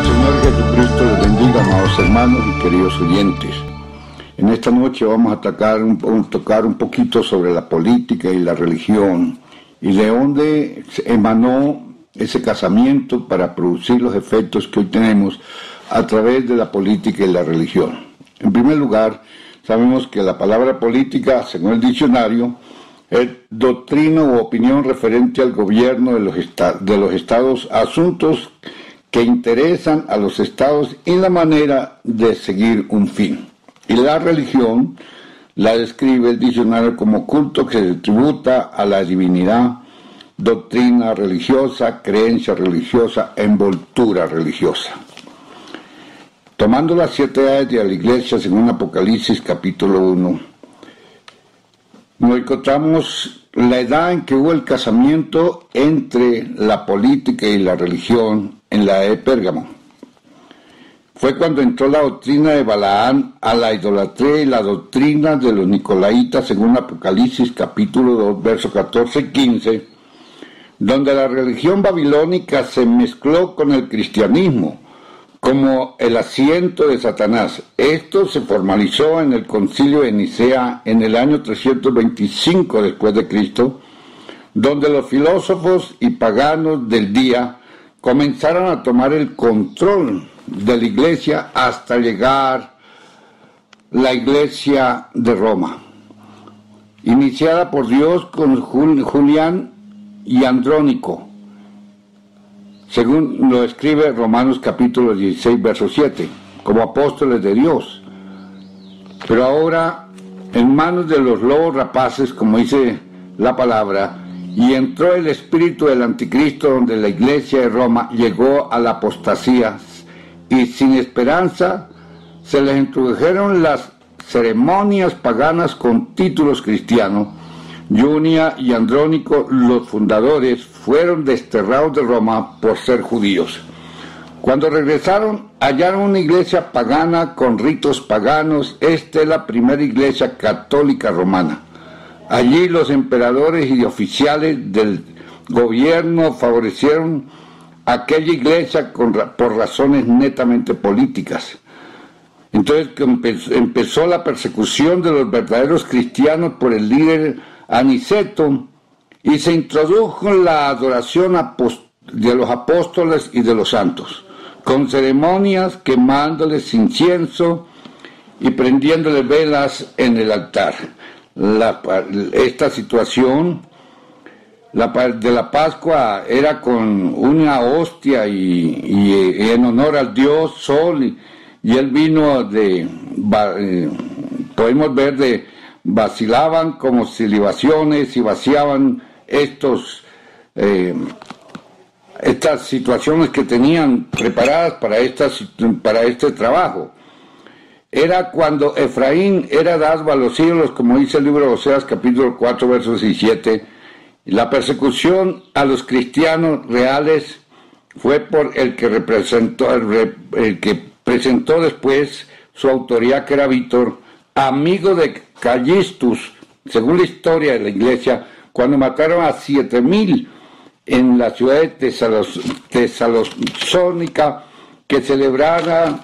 Señor Jesucristo les bendiga, amados hermanos y queridos oyentes. En esta noche vamos a tocar un poquito sobre la política y la religión y de dónde emanó ese casamiento para producir los efectos que hoy tenemos a través de la política y la religión. En primer lugar, sabemos que la palabra política, según el diccionario, es doctrina u opinión referente al gobierno de los estados, asuntos que interesan a los estados y la manera de seguir un fin. Y la religión la describe el diccionario como culto que se tributa a la divinidad, doctrina religiosa, creencia religiosa, envoltura religiosa. Tomando las 7 edades de la iglesia según Apocalipsis capítulo 1, nos encontramos la edad en que hubo el casamiento entre la política y la religión en la edad de Pérgamo. Fue cuando entró la doctrina de Balaán a la idolatría y la doctrina de los nicolaitas según Apocalipsis capítulo 2, versos 14 y 15, donde la religión babilónica se mezcló con el cristianismo como el asiento de Satanás. Esto se formalizó en el concilio de Nicea en el año 325 después de Cristo, donde los filósofos y paganos del día comenzaron a tomar el control de la iglesia hasta llegar la iglesia de Roma, iniciada por Dios con Julián y Andrónico, según lo escribe Romanos capítulo 16, verso 7, como apóstoles de Dios. Pero ahora en manos de los lobos rapaces, como dice la palabra, y entró el espíritu del anticristo, donde la iglesia de Roma llegó a la apostasía, y sin esperanza se les introdujeron las ceremonias paganas con títulos cristianos. Junia y Andrónico, los fundadores, fueron desterrados de Roma por ser judíos. Cuando regresaron, hallaron una iglesia pagana con ritos paganos. Esta es la primera iglesia católica romana. Allí los emperadores y oficiales del gobierno favorecieron aquella iglesia por razones netamente políticas. Entonces empezó la persecución de los verdaderos cristianos por el líder Aniceto y se introdujo la adoración de los apóstoles y de los santos, con ceremonias, quemándoles incienso y prendiéndoles velas en el altar. Esta situación de la Pascua era con una hostia y en honor al dios Sol, y el vino podemos ver vacilaban como si libaciones y vaciaban estas situaciones que tenían preparadas para este trabajo. Era cuando Efraín era dado a los ídolos, como dice el libro de Oseas capítulo 4 versos 17. La persecución a los cristianos reales fue por el que presentó después su autoridad, que era Víctor, amigo de Callistus, según la historia de la iglesia, cuando mataron a 7,000 en la ciudad de Tesalónica, que celebrara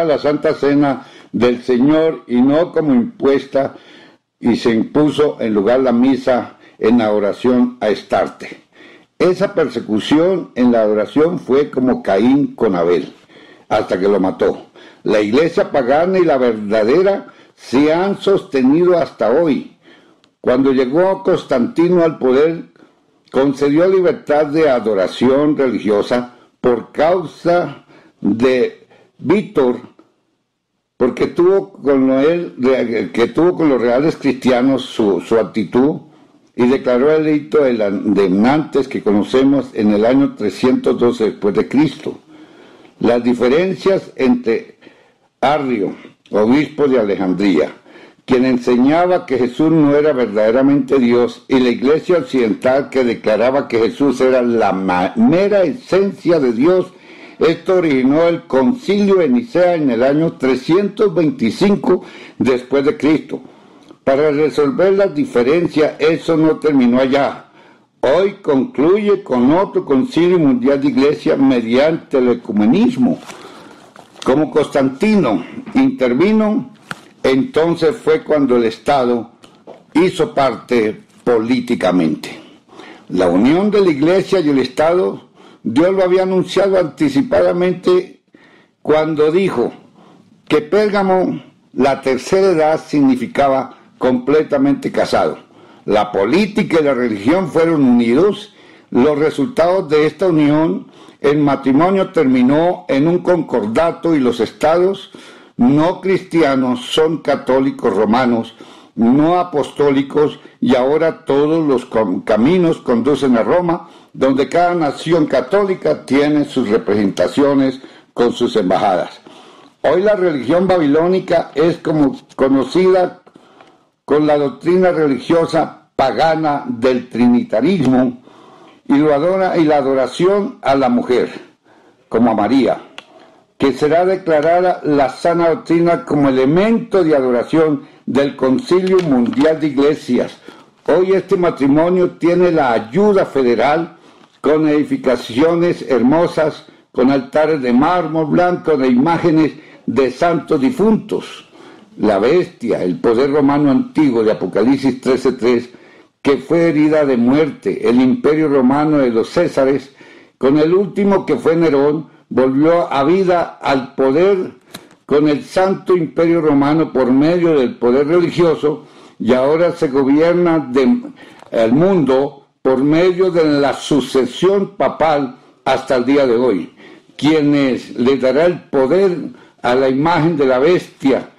la Santa Cena del Señor y no como impuesta, y se impuso en lugar la misa en adoración a Astarte. Esa persecución en la adoración fue como Caín con Abel, hasta que lo mató. La iglesia pagana y la verdadera se han sostenido hasta hoy. Cuando llegó Constantino al poder, concedió libertad de adoración religiosa por causa de Víctor, porque tuvo con los reales cristianos su actitud, y declaró el edicto de Nantes, que conocemos, en el año 312 después de Cristo. Las diferencias entre Arrio, obispo de Alejandría, quien enseñaba que Jesús no era verdaderamente Dios, y la iglesia occidental, que declaraba que Jesús era la mera esencia de Dios. Esto originó el concilio de Nicea en el año 325 después de Cristo. Para resolver las diferencias, eso no terminó allá. hoy concluye con otro concilio mundial de iglesia mediante el ecumenismo. Como Constantino intervino, entonces fue cuando el Estado hizo parte políticamente. La unión de la iglesia y el Estado, Dios lo había anunciado anticipadamente cuando dijo que Pérgamo, la tercera edad, significaba completamente casado. La política y la religión fueron unidos. Los resultados de esta unión, el matrimonio terminó en un concordato y los estados no cristianos son católicos romanos, no apostólicos, y ahora todos los caminos conducen a Roma, donde cada nación católica tiene sus representaciones con sus embajadas. Hoy la religión babilónica es conocida con la doctrina religiosa pagana del trinitarismo y la adoración a la mujer, como a María, que será declarada la sana doctrina como elemento de adoración del Concilio Mundial de Iglesias. Hoy este matrimonio tiene la ayuda federal con edificaciones hermosas, con altares de mármol blanco de imágenes de santos difuntos. La bestia, el poder romano antiguo de Apocalipsis 13:3, que fue herida de muerte, el imperio romano de los Césares, con el último que fue Nerón, volvió a vida al poder con el santo imperio romano por medio del poder religioso, y ahora se gobierna el mundo por medio de la sucesión papal hasta el día de hoy, quienes le dará el poder a la imagen de la bestia,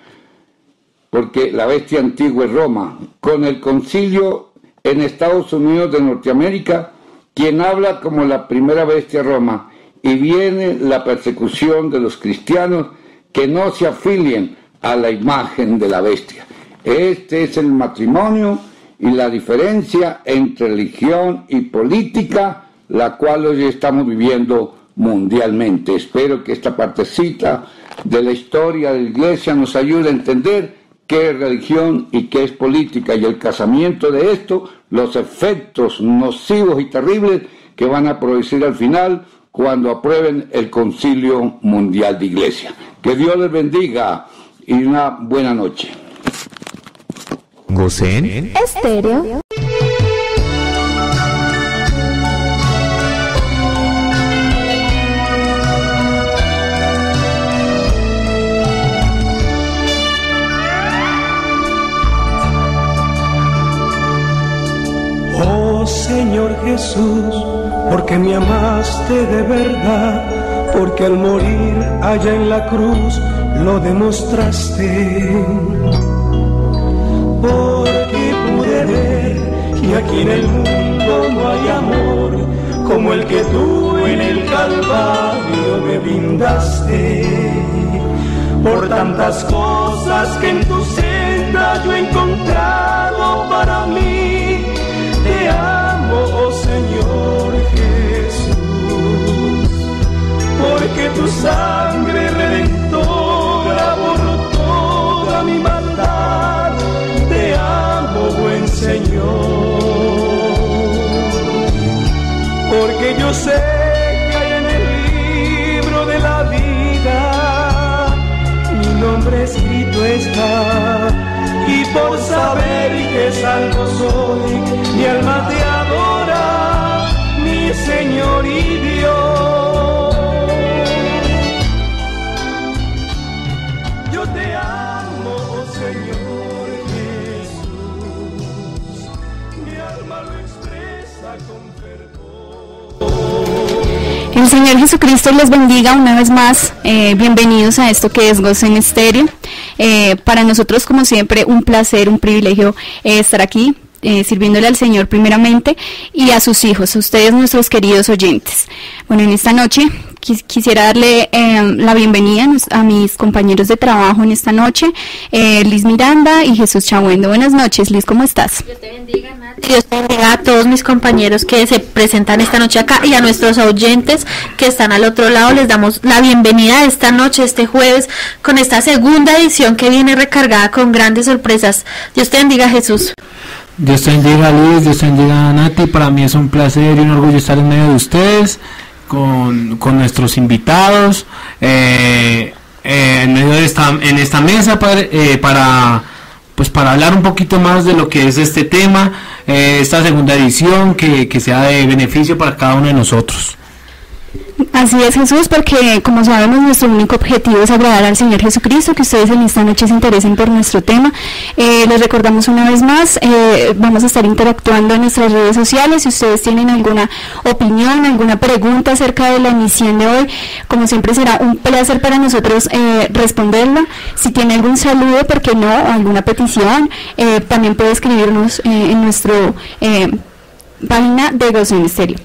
porque la bestia antigua es Roma, con el concilio en Estados Unidos de Norteamérica, quien habla como la primera bestia Roma, y viene la persecución de los cristianos que no se afilien a la imagen de la bestia. Este es el matrimonio y la diferencia entre religión y política, la cual hoy estamos viviendo mundialmente. Espero que esta partecita de la historia de la iglesia nos ayude a entender qué es religión y qué es política, y el casamiento de esto, los efectos nocivos y terribles que van a producir al final cuando aprueben el Concilio Mundial de Iglesia. Que Dios les bendiga y una buena noche. Gosen Estéreo. Oh Señor Jesús, porque me amaste de verdad, porque al morir allá en la cruz lo demostraste. Porque pude ver que aquí en el mundo no hay amor como el que tú en el Calvario me brindaste. Por tantas cosas que en tu senda yo he encontrado para mí, te amo, oh Señor Jesús, porque tu sangre redentora borró toda mi maldad. Te amo, buen Señor, porque yo sé que hay en el libro de la vida mi nombre escrito está, y por saber que salvo soy, mi alma te adora, mi Señor y Dios. Yo te amo, oh Señor Jesús, mi alma lo expresa con fervor. El Señor Jesucristo les bendiga una vez más. Bienvenidos a esto que es Gosen Estéreo. Para nosotros, como siempre, un placer, un privilegio estar aquí, sirviéndole al Señor primeramente y a sus hijos, a ustedes, nuestros queridos oyentes. Bueno, en esta noche quisiera darle la bienvenida a mis compañeros de trabajo en esta noche, Liz Miranda y Jesús Chabuendo. Buenas noches, Liz, ¿cómo estás? Dios te bendiga, Nati. Dios te bendiga a todos mis compañeros que se presentan esta noche acá, y a nuestros oyentes que están al otro lado. Les damos la bienvenida esta noche, este jueves, con esta segunda edición que viene recargada con grandes sorpresas. Dios te bendiga, Jesús. Dios te bendiga, Luis, Dios te bendiga, Nati. Para mí es un placer y un orgullo estar en medio de ustedes, con nuestros invitados, en medio de esta mesa, padre, para hablar un poquito más de lo que es este tema, esta segunda edición, que sea de beneficio para cada uno de nosotros. Así es, Jesús, porque como sabemos nuestro único objetivo es agradar al Señor Jesucristo, que ustedes en esta noche se interesen por nuestro tema. Les recordamos una vez más, vamos a estar interactuando en nuestras redes sociales. Si ustedes tienen alguna opinión, alguna pregunta acerca de la emisión de hoy, como siempre será un placer para nosotros responderla. Si tiene algún saludo, ¿por qué no? Alguna petición, también puede escribirnos en nuestro página de Gozo en Estéreo.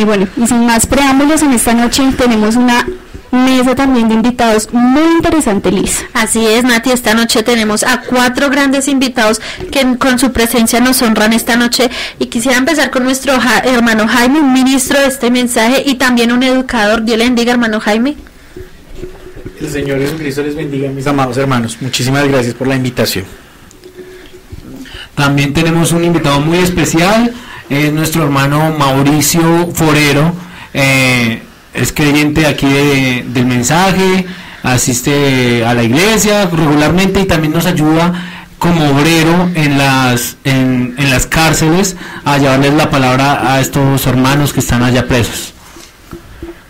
Bueno, y sin más preámbulos, en esta noche tenemos una mesa también de invitados muy interesante, Liz. Así es, Nati, esta noche tenemos a 4 grandes invitados que con su presencia nos honran esta noche, y quisiera empezar con nuestro hermano Jaime, un ministro de este mensaje y también un educador. Dios le bendiga, hermano Jaime. El Señor Jesucristo les bendiga, mis amados hermanos. Muchísimas gracias por la invitación. También tenemos un invitado muy especial, es nuestro hermano Mauricio Forero, es creyente aquí del mensaje, asiste a la iglesia regularmente y también nos ayuda como obrero en las cárceles a llevarles la palabra a estos hermanos que están allá presos.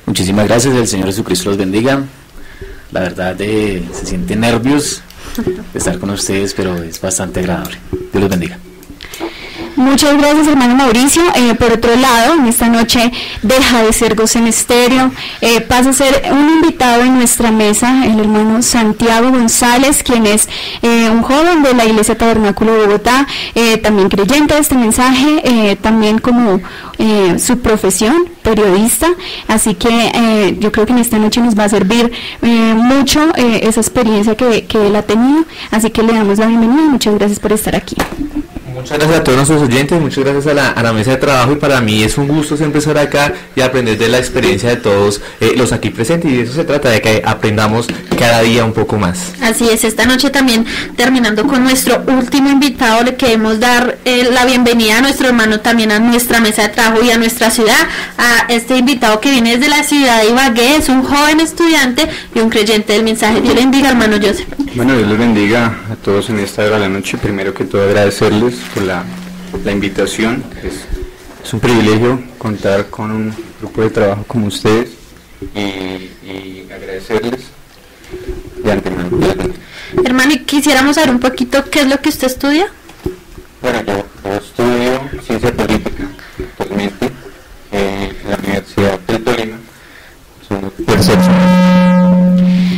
Muchísimas gracias, el Señor Jesucristo los bendiga. La verdad se sienten nervios de estar con ustedes, pero es bastante agradable. Dios los bendiga. Muchas gracias, hermano Mauricio. Por otro lado, en esta noche deja de ser Gozo en Estéreo, pasa a ser un invitado en nuestra mesa, el hermano Santiago González, quien es un joven de la Iglesia Tabernáculo de Bogotá, también creyente de este mensaje, también como su profesión, periodista, así que yo creo que en esta noche nos va a servir mucho esa experiencia que él ha tenido, así que le damos la bienvenida y muchas gracias por estar aquí. Muchas gracias a todos nuestros oyentes, muchas gracias a la mesa de trabajo, y para mí es un gusto siempre estar acá y aprender de la experiencia de todos los aquí presentes, y de eso se trata, de que aprendamos cada día un poco más. Así es, esta noche también terminando con nuestro último invitado, le queremos dar la bienvenida a nuestro hermano, también a nuestra mesa de trabajo y a nuestra ciudad, a este invitado que viene desde la ciudad de Ibagué, es un joven estudiante y un creyente del mensaje. Dios le bendiga, hermano Joseph. Bueno, Dios les bendiga a todos en esta hora de la noche. Primero que todo agradecerles por la invitación. Es un privilegio contar con un grupo de trabajo como ustedes, y agradecerles de antemano. Hermano, y quisiéramos saber un poquito qué es lo que usted estudia. Bueno, yo estudio ciencia política actualmente en la Universidad del Tolima.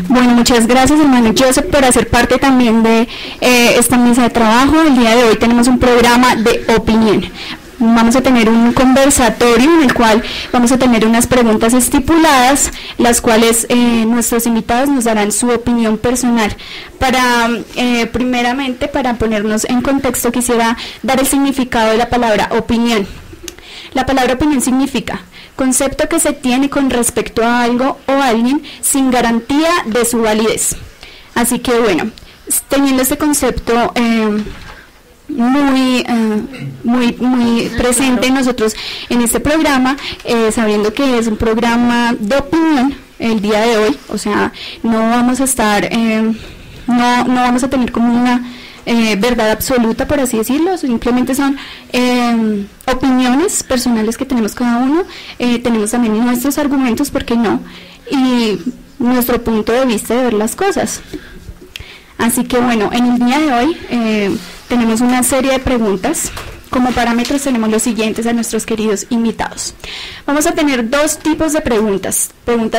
Bueno, muchas gracias, hermano Joseph, por hacer parte también de esta mesa de trabajo. El día de hoy tenemos un programa de opinión. Vamos a tener un conversatorio en el cual vamos a tener unas preguntas estipuladas, las cuales nuestros invitados nos darán su opinión personal. Primeramente, para ponernos en contexto, quisiera dar el significado de la palabra opinión. La palabra opinión significa concepto que se tiene con respecto a algo o alguien sin garantía de su validez. Así que bueno, teniendo este concepto muy presente nosotros en este programa, sabiendo que es un programa de opinión el día de hoy, o sea, no vamos a estar, no vamos a tener como una verdad absoluta, por así decirlo, simplemente son opiniones personales que tenemos cada uno, tenemos también nuestros argumentos, ¿por qué no? Y nuestro punto de vista de ver las cosas. Así que bueno, en el día de hoy tenemos una serie de preguntas. Como parámetros tenemos los siguientes a nuestros queridos invitados. Vamos a tener 2 tipos de preguntas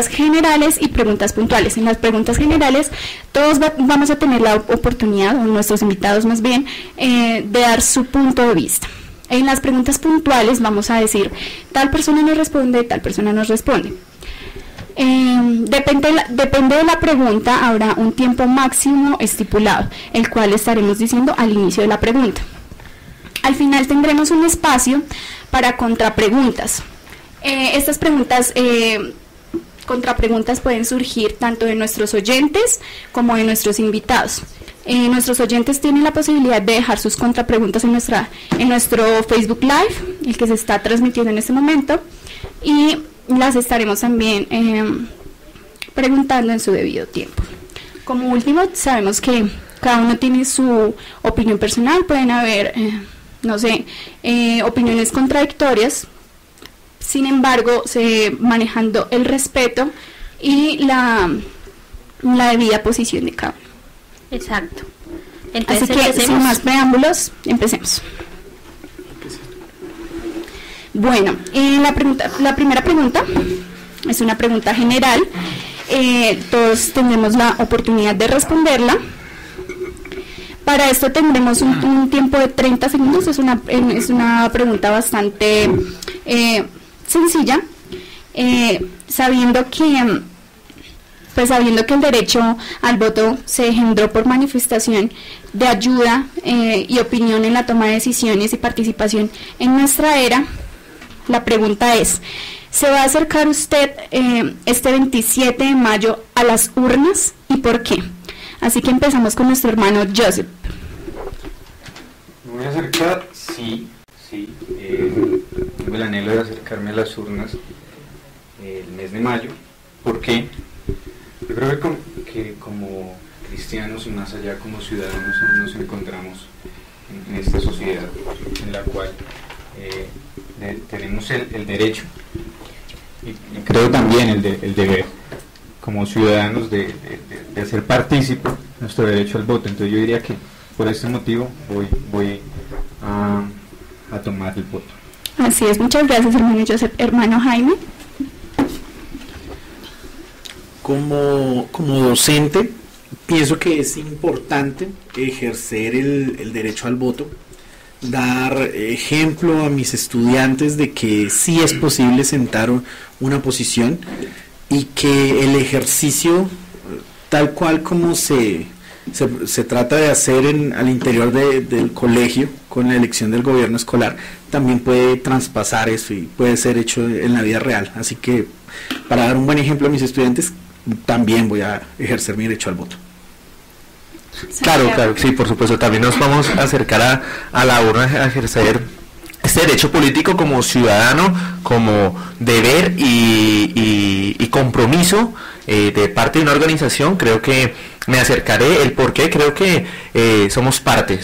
generales y preguntas puntuales. En las preguntas generales todos vamos a tener la oportunidad, o nuestros invitados más bien, de dar su punto de vista. En las preguntas puntuales vamos a decir, tal persona nos responde, tal persona nos responde. Depende de la pregunta, habrá un tiempo máximo estipulado, el cual estaremos diciendo al inicio de la pregunta. Al final tendremos un espacio para contrapreguntas. Estas preguntas, contrapreguntas pueden surgir tanto de nuestros oyentes como de nuestros invitados. Nuestros oyentes tienen la posibilidad de dejar sus contrapreguntas en nuestro Facebook Live, el que se está transmitiendo en este momento, y las estaremos también preguntando en su debido tiempo. Como último, sabemos que cada uno tiene su opinión personal, pueden haber, opiniones contradictorias, sin embargo, manejando el respeto y la debida posición de cada uno. Exacto. Entonces, así que, empecemos. sin más preámbulos, empecemos. Bueno, la primera pregunta es una pregunta general. Todos tendremos la oportunidad de responderla. Para esto tendremos un tiempo de 30 segundos. Es una pregunta bastante sencilla, sabiendo que el derecho al voto se engendró por manifestación de ayuda y opinión en la toma de decisiones y participación en nuestra era. La pregunta es: ¿se va a acercar usted este 27 de mayo a las urnas y por qué? Así que empezamos con nuestro hermano Joseph. Me voy a acercar, sí, tengo el anhelo de acercarme a las urnas el mes de mayo. ¿Por qué? Yo creo que como cristianos y más allá como ciudadanos nos encontramos en esta sociedad en la cual tenemos el derecho y creo también el deber como ciudadanos de hacer partícipe nuestro derecho al voto. Entonces yo diría que por este motivo voy a tomar el voto. Así es, muchas gracias, hermano Joseph. Hermano Jaime. Como docente, pienso que es importante ejercer el derecho al voto, dar ejemplo a mis estudiantes de que sí es posible sentar una posición y que el ejercicio, tal cual como se trata de hacer al interior del colegio con la elección del gobierno escolar, también puede traspasar eso y puede ser hecho en la vida real. Así que, para dar un buen ejemplo a mis estudiantes, también voy a ejercer mi derecho al voto. Claro, sí, por supuesto. También nos vamos a acercar a la urna a ejercer este derecho político como ciudadano, como deber y compromiso de parte de una organización. Creo que me acercaré. El por qué, creo que somos parte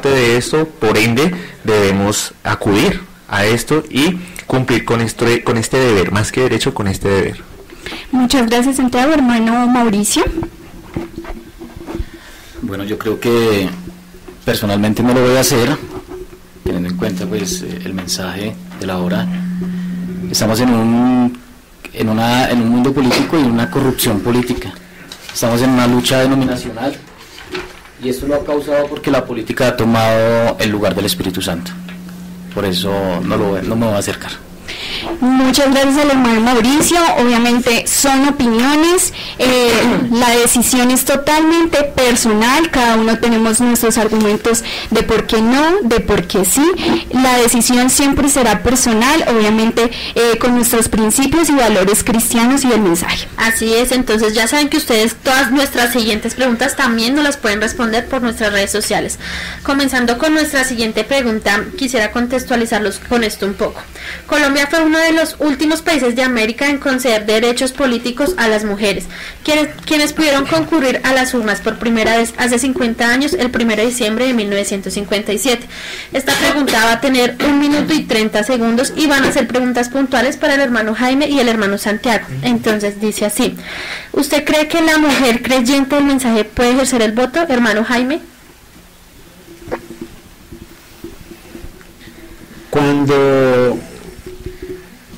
de esto, por ende debemos acudir a esto y cumplir con este deber, más que derecho, con este deber. Muchas gracias, Santiago. Hermano Mauricio. Bueno, yo creo que personalmente no lo voy a hacer, teniendo en cuenta pues el mensaje de la hora. Estamos en un mundo político y una corrupción política. Estamos en una lucha denominacional y esto lo ha causado porque la política ha tomado el lugar del Espíritu Santo. Por eso no me voy a acercar. Muchas gracias al hermano Mauricio. Obviamente son opiniones, la decisión es totalmente personal, cada uno tenemos nuestros argumentos de por qué no, de por qué sí. La decisión siempre será personal, obviamente con nuestros principios y valores cristianos y el mensaje. Así es, entonces ya saben que ustedes todas nuestras siguientes preguntas también nos las pueden responder por nuestras redes sociales. Comenzando con nuestra siguiente pregunta, quisiera contextualizarlos con esto un poco. Colombia fue uno de los últimos países de América en conceder derechos políticos a las mujeres, quienes pudieron concurrir a las urnas por primera vez hace 50 años, el 1 de diciembre de 1957. Esta pregunta va a tener 1 minuto y 30 segundos y van a ser preguntas puntuales para el hermano Jaime y el hermano Santiago. Entonces dice así: ¿usted cree que la mujer creyente del mensaje puede ejercer el voto, hermano Jaime?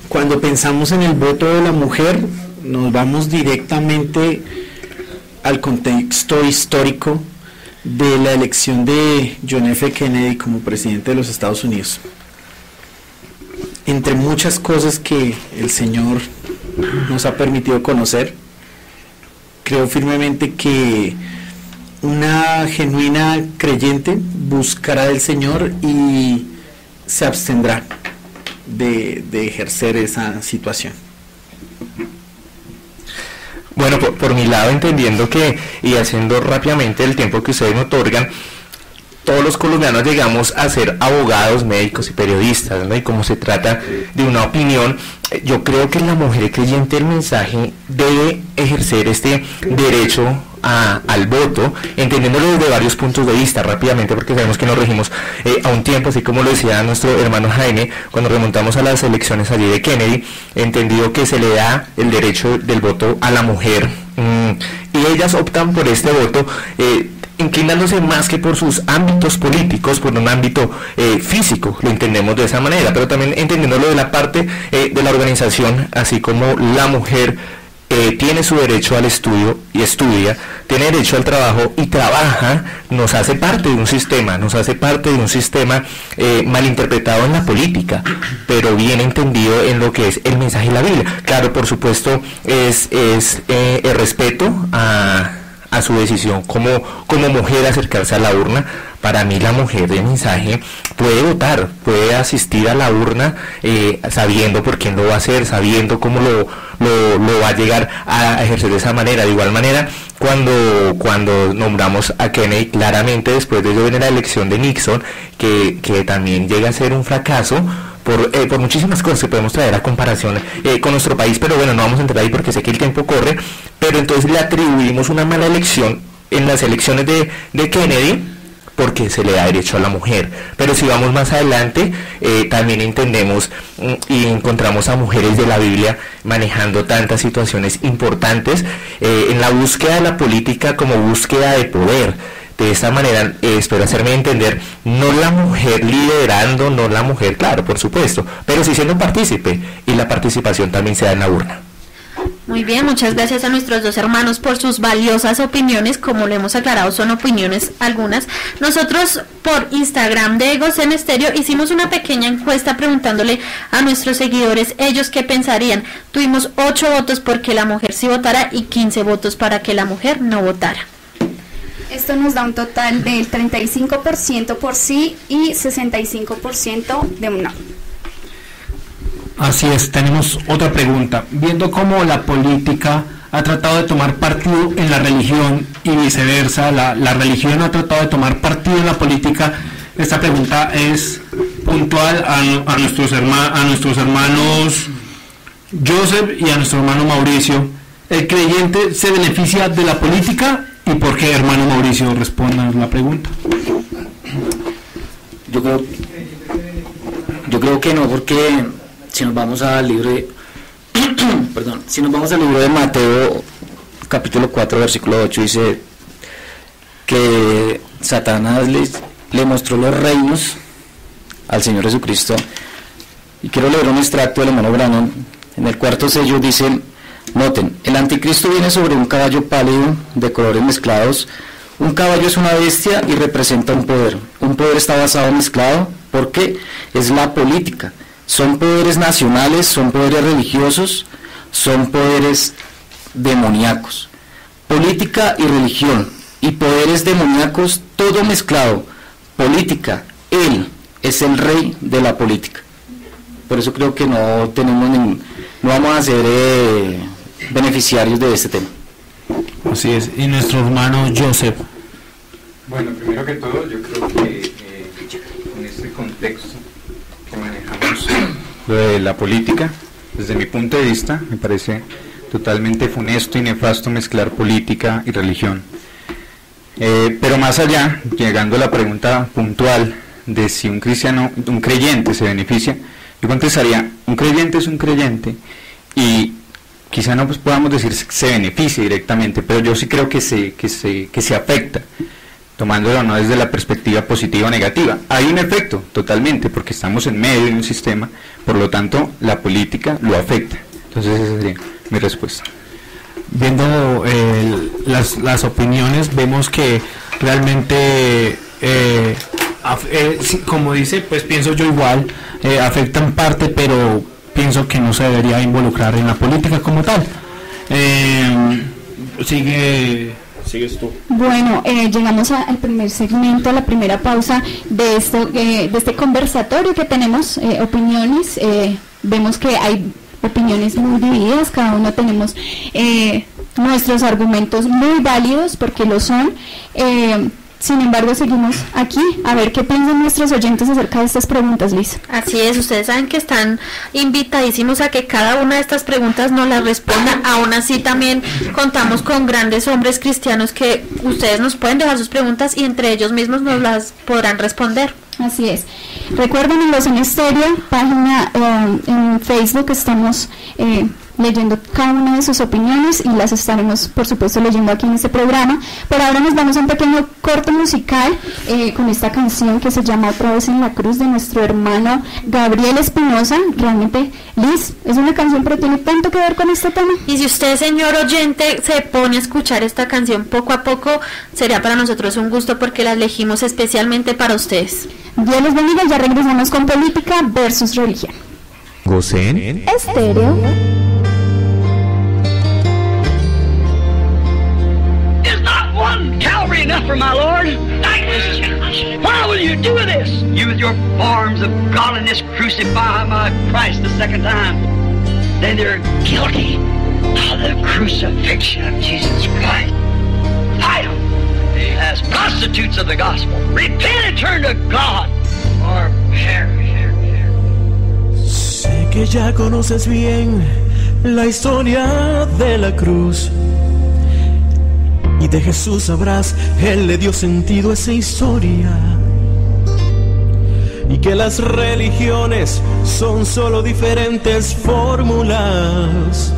Cuando pensamos en el voto de la mujer, nos vamos directamente al contexto histórico de la elección de John F. Kennedy como presidente de los Estados Unidos. Entre muchas cosas que el Señor nos ha permitido conocer, creo firmemente que una genuina creyente buscará del Señor y se abstendrá de ejercer esa situación. Bueno, por mi lado, entendiendo que, y haciendo rápidamente el tiempo que ustedes me otorgan, todos los colombianos llegamos a ser abogados, médicos y periodistas, ¿no? Y como se trata de una opinión, yo creo que la mujer creyente del mensaje debe ejercer este derecho al voto, entendiéndolo desde varios puntos de vista rápidamente, porque sabemos que nos regimos a un tiempo, así como lo decía nuestro hermano Jaime, cuando remontamos a las elecciones allí de Kennedy, entendido que se le da el derecho del voto a la mujer, y ellas optan por este voto, inclinándose más que por sus ámbitos políticos, por un ámbito físico, lo entendemos de esa manera, pero también entendiéndolo de la parte de la organización, así como la mujer tiene su derecho al estudio y estudia, tiene derecho al trabajo y trabaja, nos hace parte de un sistema, malinterpretado en la política, pero bien entendido en lo que es el mensaje de la Biblia. Claro, por supuesto, es el respeto a su decisión como mujer acercarse a la urna. Para mí la mujer de mensaje puede votar, puede asistir a la urna sabiendo por quién lo va a hacer, sabiendo cómo lo va a llegar a ejercer de esa manera. De igual manera, cuando nombramos a Kennedy, claramente después de ello viene la elección de Nixon, que también llega a ser un fracaso, por muchísimas cosas que podemos traer a comparación con nuestro país, pero bueno, no vamos a entrar ahí porque sé que el tiempo corre, pero entonces le atribuimos una mala elección en las elecciones de Kennedy, porque se le da derecho a la mujer. Pero si vamos más adelante, también entendemos y encontramos a mujeres de la Biblia manejando tantas situaciones importantes en la búsqueda de la política como búsqueda de poder. De esta manera, espero hacerme entender, no la mujer liderando, no la mujer, claro, por supuesto, pero sí siendo partícipe, y la participación también se da en la urna. Muy bien, muchas gracias a nuestros dos hermanos por sus valiosas opiniones. Como lo hemos aclarado, son opiniones algunas. Nosotros por Instagram de Gosen Estéreo hicimos una pequeña encuesta preguntándole a nuestros seguidores ellos qué pensarían. Tuvimos 8 votos porque la mujer sí votara y 15 votos para que la mujer no votara. Esto nos da un total del 35% por sí y 65% de un no. Así es, tenemos otra pregunta. Viendo cómo la política ha tratado de tomar partido en la religión y viceversa, la religión ha tratado de tomar partido en la política, esta pregunta es puntual a nuestros hermanos Joseph y a nuestro hermano Mauricio. ¿El creyente se beneficia de la política? ¿Y por qué, hermano Mauricio, respondan la pregunta? Yo creo que no, porque si nos vamos al libro de Mateo, capítulo 4, versículo 8, dice que Satanás le mostró los reinos al Señor Jesucristo. Y quiero leer un extracto del hermano Branham. En el 4º sello dice: noten, el anticristo viene sobre un caballo pálido de colores mezclados. Un caballo es una bestia y representa un poder. Un poder está basado en mezclado porque es la política. Son poderes nacionales, son poderes religiosos, son poderes demoníacos. Política y religión y poderes demoníacos, todo mezclado. Política, él es el rey de la política. Por eso creo que no vamos a ser beneficiarios de este tema. Así es. Y nuestro hermano Joseph. Bueno, primero que todo, yo creo que en este contexto que manejamos lo de la política, desde mi punto de vista, me parece totalmente funesto y nefasto mezclar política y religión. Pero más allá, llegando a la pregunta puntual de si un creyente se beneficia, yo contestaría, un creyente es un creyente y quizá no podamos decir que se beneficia directamente, pero yo sí creo que se afecta, tomándolo no desde la perspectiva positiva o negativa. Hay un efecto, totalmente, porque estamos en medio de un sistema, por lo tanto, la política lo afecta. Entonces esa sería mi respuesta. Viendo las opiniones, vemos que realmente, como dice, pues pienso yo igual, afecta en parte, pero pienso que no se debería involucrar en la política como tal. Sigues tú. Bueno, llegamos al primer segmento, a la primera pausa de este conversatorio que tenemos, opiniones. Vemos que hay opiniones muy divididas, cada uno tenemos nuestros argumentos muy válidos, porque lo son. Sin embargo, seguimos aquí a ver qué piensan nuestros oyentes acerca de estas preguntas, Liz. Así es, ustedes saben que están invitadísimos a que cada una de estas preguntas nos las respondan. Aún así también contamos con grandes hombres cristianos que ustedes nos pueden dejar sus preguntas y entre ellos mismos nos las podrán responder. Así es. Recuerden, en Voz en Estéreo, página en Facebook, estamos leyendo cada una de sus opiniones y las estaremos, por supuesto, leyendo aquí en este programa. Pero ahora nos vamos a un pequeño corto musical con esta canción que se llama Otra vez en la cruz, de nuestro hermano Gabriel Espinosa. Realmente, Liz, es una canción, pero tiene tanto que ver con este tema. Y si usted, señor oyente, se pone a escuchar esta canción poco a poco, sería para nosotros un gusto porque la elegimos especialmente para ustedes. Dios los bendiga, ya regresamos con Política versus Religión. Gosen Estéreo. One Calvary enough for my Lord? Why will you do this? You with your forms of godliness crucify my Christ the second time. Then they're guilty of the crucifixion of Jesus Christ. Fight them as prostitutes of the gospel. Repent and turn to God or perish. Sé que ya conoces bien la historia de la cruz. Y de Jesús sabrás, Él le dio sentido a esa historia. Y que las religiones son solo diferentes fórmulas.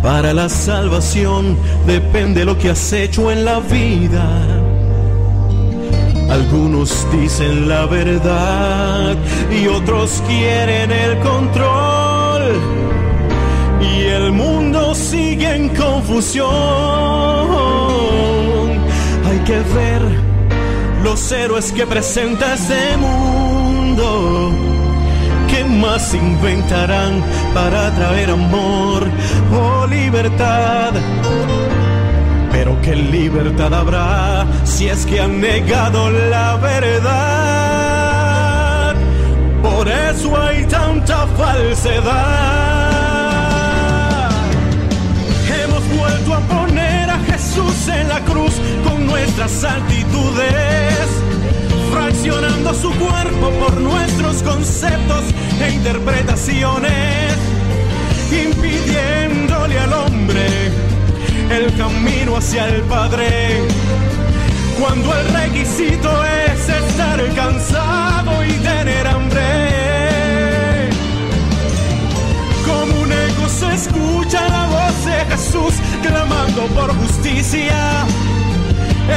Para la salvación depende lo que has hecho en la vida. Algunos dicen la verdad y otros quieren el control. Y el mundo sigue en confusión. Hay que ver los héroes que presenta este mundo. ¿Qué más inventarán para traer amor o libertad? Pero ¿qué libertad habrá si es que han negado la verdad? Por eso hay tanta falsedad. Hemos vuelto a poner a Jesús en la cruz con nuestras actitudes, fraccionando su cuerpo por nuestros conceptos e interpretaciones, impidiéndole al hombre el camino hacia el Padre, cuando el requisito es estar cansado y tener hambre. Como un eco se escucha la voz de Jesús clamando por justicia,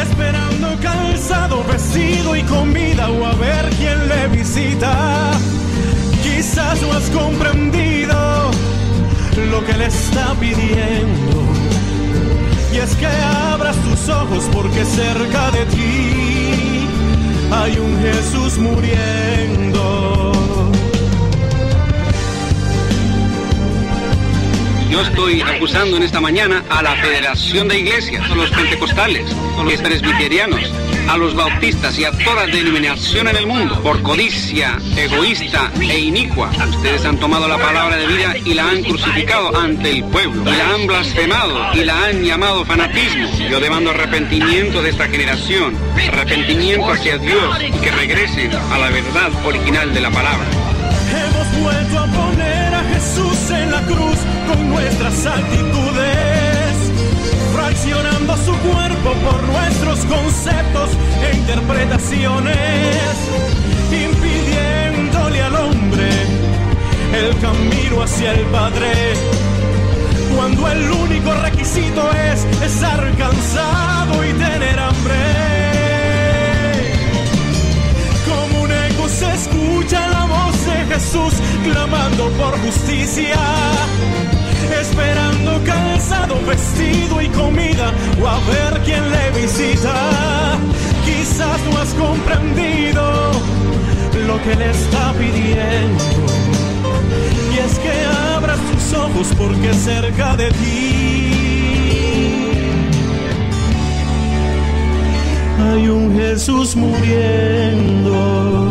esperando calzado, vestido y comida, o a ver quién le visita. Quizás no has comprendido lo que le está pidiendo, y es que abras tus ojos porque cerca de ti hay un Jesús muriendo. Yo estoy acusando en esta mañana a la Federación de Iglesias, a los pentecostales, a los presbiterianos, a los bautistas y a toda denominación en el mundo por codicia, egoísta e inicua. Ustedes han tomado la palabra de vida y la han crucificado ante el pueblo, y la han blasfemado y la han llamado fanatismo. Yo demando arrepentimiento de esta generación, arrepentimiento hacia Dios, y que regresen a la verdad original de la palabra. Hemos vuelto a poner a Jesús en la cruz con nuestras actitudes, fraccionando su cuerpo por nuestros conceptos e interpretaciones, impidiéndole al hombre el camino hacia el Padre, cuando el único requisito es estar cansado y tener hambre. Como un eco se escucha la voz de Jesús clamando por justicia, esperando calzado, vestido y comida, o a ver quién le visita. Quizás no has comprendido lo que le está pidiendo, y es que abras tus ojos porque cerca de ti hay un Jesús muriendo.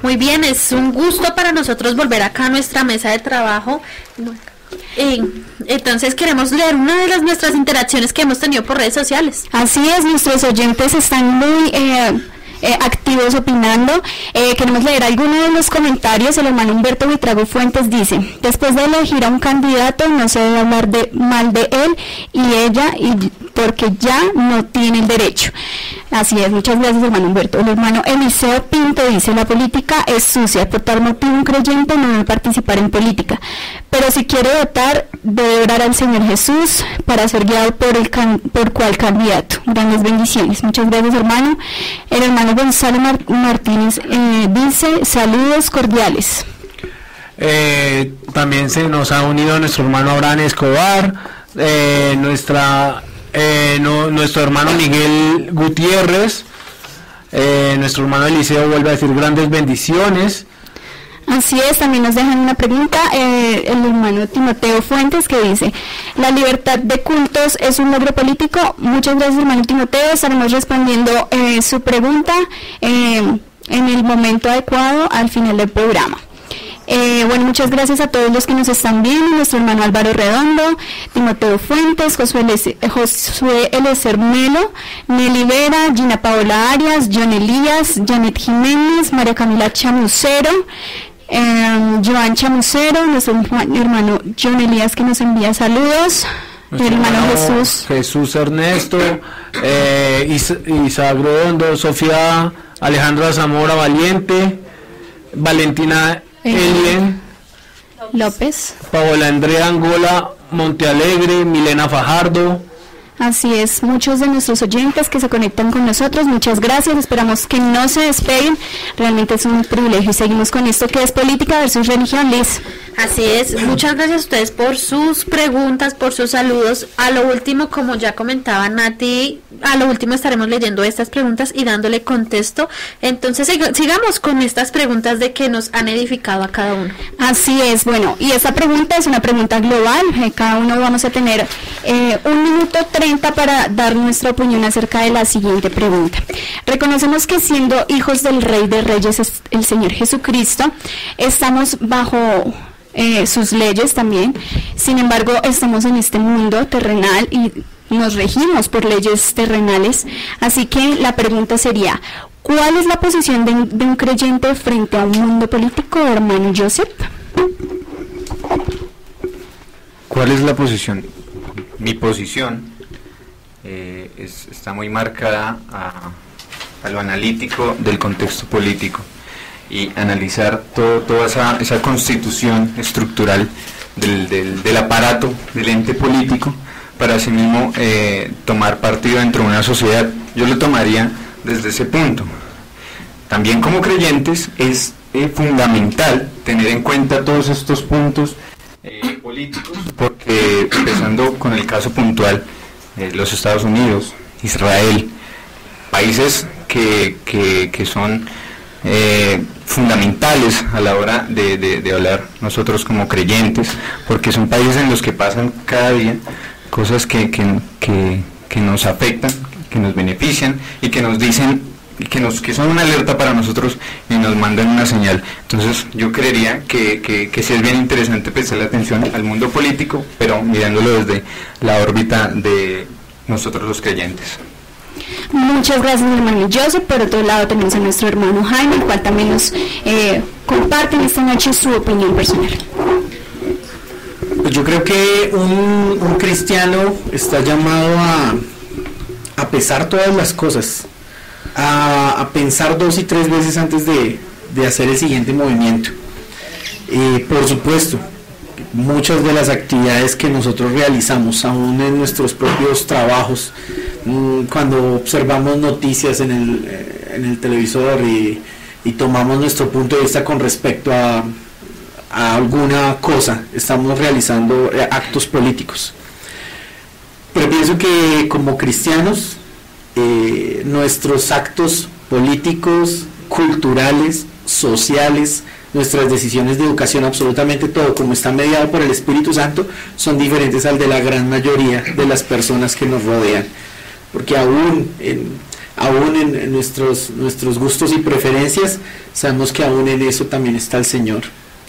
Muy bien, es un gusto para nosotros volver acá a nuestra mesa de trabajo. Entonces queremos leer una de nuestras interacciones que hemos tenido por redes sociales. Así es, nuestros oyentes están muy activos opinando. Queremos leer algunos de los comentarios. El hermano Humberto Buitrago Fuentes dice: después de elegir a un candidato no se debe hablar mal de él y ella, porque ya no tienen derecho. Así es, muchas gracias, hermano Humberto. El hermano Eliseo Pinto dice: la política es sucia, por tal motivo un creyente no debe participar en política, pero si quiere votar debe orar al Señor Jesús para ser guiado por cual candidato. Grandes bendiciones. Muchas gracias, hermano. El hermano Gonzalo Martínez dice: saludos cordiales. También se nos ha unido nuestro hermano Abraham Escobar, nuestro hermano Miguel Gutiérrez, nuestro hermano Eliseo vuelve a decir grandes bendiciones. Así es, también nos dejan una pregunta, el hermano Timoteo Fuentes, que dice: ¿la libertad de cultos es un logro político? Muchas gracias, hermano Timoteo, estaremos respondiendo su pregunta en el momento adecuado al final del programa. Bueno, muchas gracias a todos los que nos están viendo, nuestro hermano Álvaro Redondo, Timoteo Fuentes, Josué Elecer Melo, Nelly Vera, Gina Paola Arias, John Elías, Janet Jiménez, María Camila Chamucero, Joan Chamucero, nuestro hermano John Elías, que nos envía saludos, mi hermano Jesús Ernesto, Isaac Redondo, Sofía Alejandra Zamora Valiente, Valentina Elien López, Paola Andrea Angola Montealegre, Milena Fajardo. Así es, muchos de nuestros oyentes que se conectan con nosotros, muchas gracias, esperamos que no se despeguen, realmente es un privilegio y seguimos con esto que es política versus religión, Liz. Así es, muchas gracias a ustedes por sus preguntas, por sus saludos. A lo último, como ya comentaba Nati, a lo último estaremos leyendo estas preguntas y dándole contexto. Entonces sigamos con estas preguntas de que nos han edificado a cada uno. Así es, bueno, y esta pregunta es una pregunta global, cada uno vamos a tener 1 minuto 30 para dar nuestra opinión acerca de la siguiente pregunta. Reconocemos que siendo hijos del Rey de Reyes, el Señor Jesucristo, estamos bajo sus leyes también, sin embargo estamos en este mundo terrenal y nos regimos por leyes terrenales, así que la pregunta sería: ¿cuál es la posición de un creyente frente a un mundo político, hermano Joseph? ¿Cuál es la posición? Mi posición está muy marcada a lo analítico del contexto político y analizar toda esa constitución estructural del aparato, del ente político, para así mismo tomar partido dentro de una sociedad. Yo lo tomaría desde ese punto. También como creyentes es fundamental tener en cuenta todos estos puntos políticos, porque empezando con el caso puntual, los Estados Unidos, Israel, países que son fundamentales a la hora de hablar nosotros como creyentes, porque son países en los que pasan cada día cosas que nos afectan, que nos benefician y que nos dicen que son una alerta para nosotros y nos mandan una señal. Entonces yo creería que sí es bien interesante prestarle atención al mundo político, pero mirándolo desde la órbita de nosotros los creyentes. Muchas gracias, hermano Joseph. Por otro lado tenemos a nuestro hermano Jaime, el cual también nos comparte esta noche su opinión personal. Pues yo creo que un cristiano está llamado a pesar todas las cosas, a pensar 2 y 3 veces antes de hacer el siguiente movimiento. Por supuesto, muchas de las actividades que nosotros realizamos, aún en nuestros propios trabajos, cuando observamos noticias en el televisor y tomamos nuestro punto de vista con respecto a alguna cosa, estamos realizando actos políticos. Pero pienso que como cristianos, nuestros actos políticos, culturales, sociales, nuestras decisiones de educación, absolutamente todo, como está mediado por el Espíritu Santo, son diferentes al de la gran mayoría de las personas que nos rodean. Porque aún aún en nuestros gustos y preferencias, sabemos que aún en eso también está el Señor.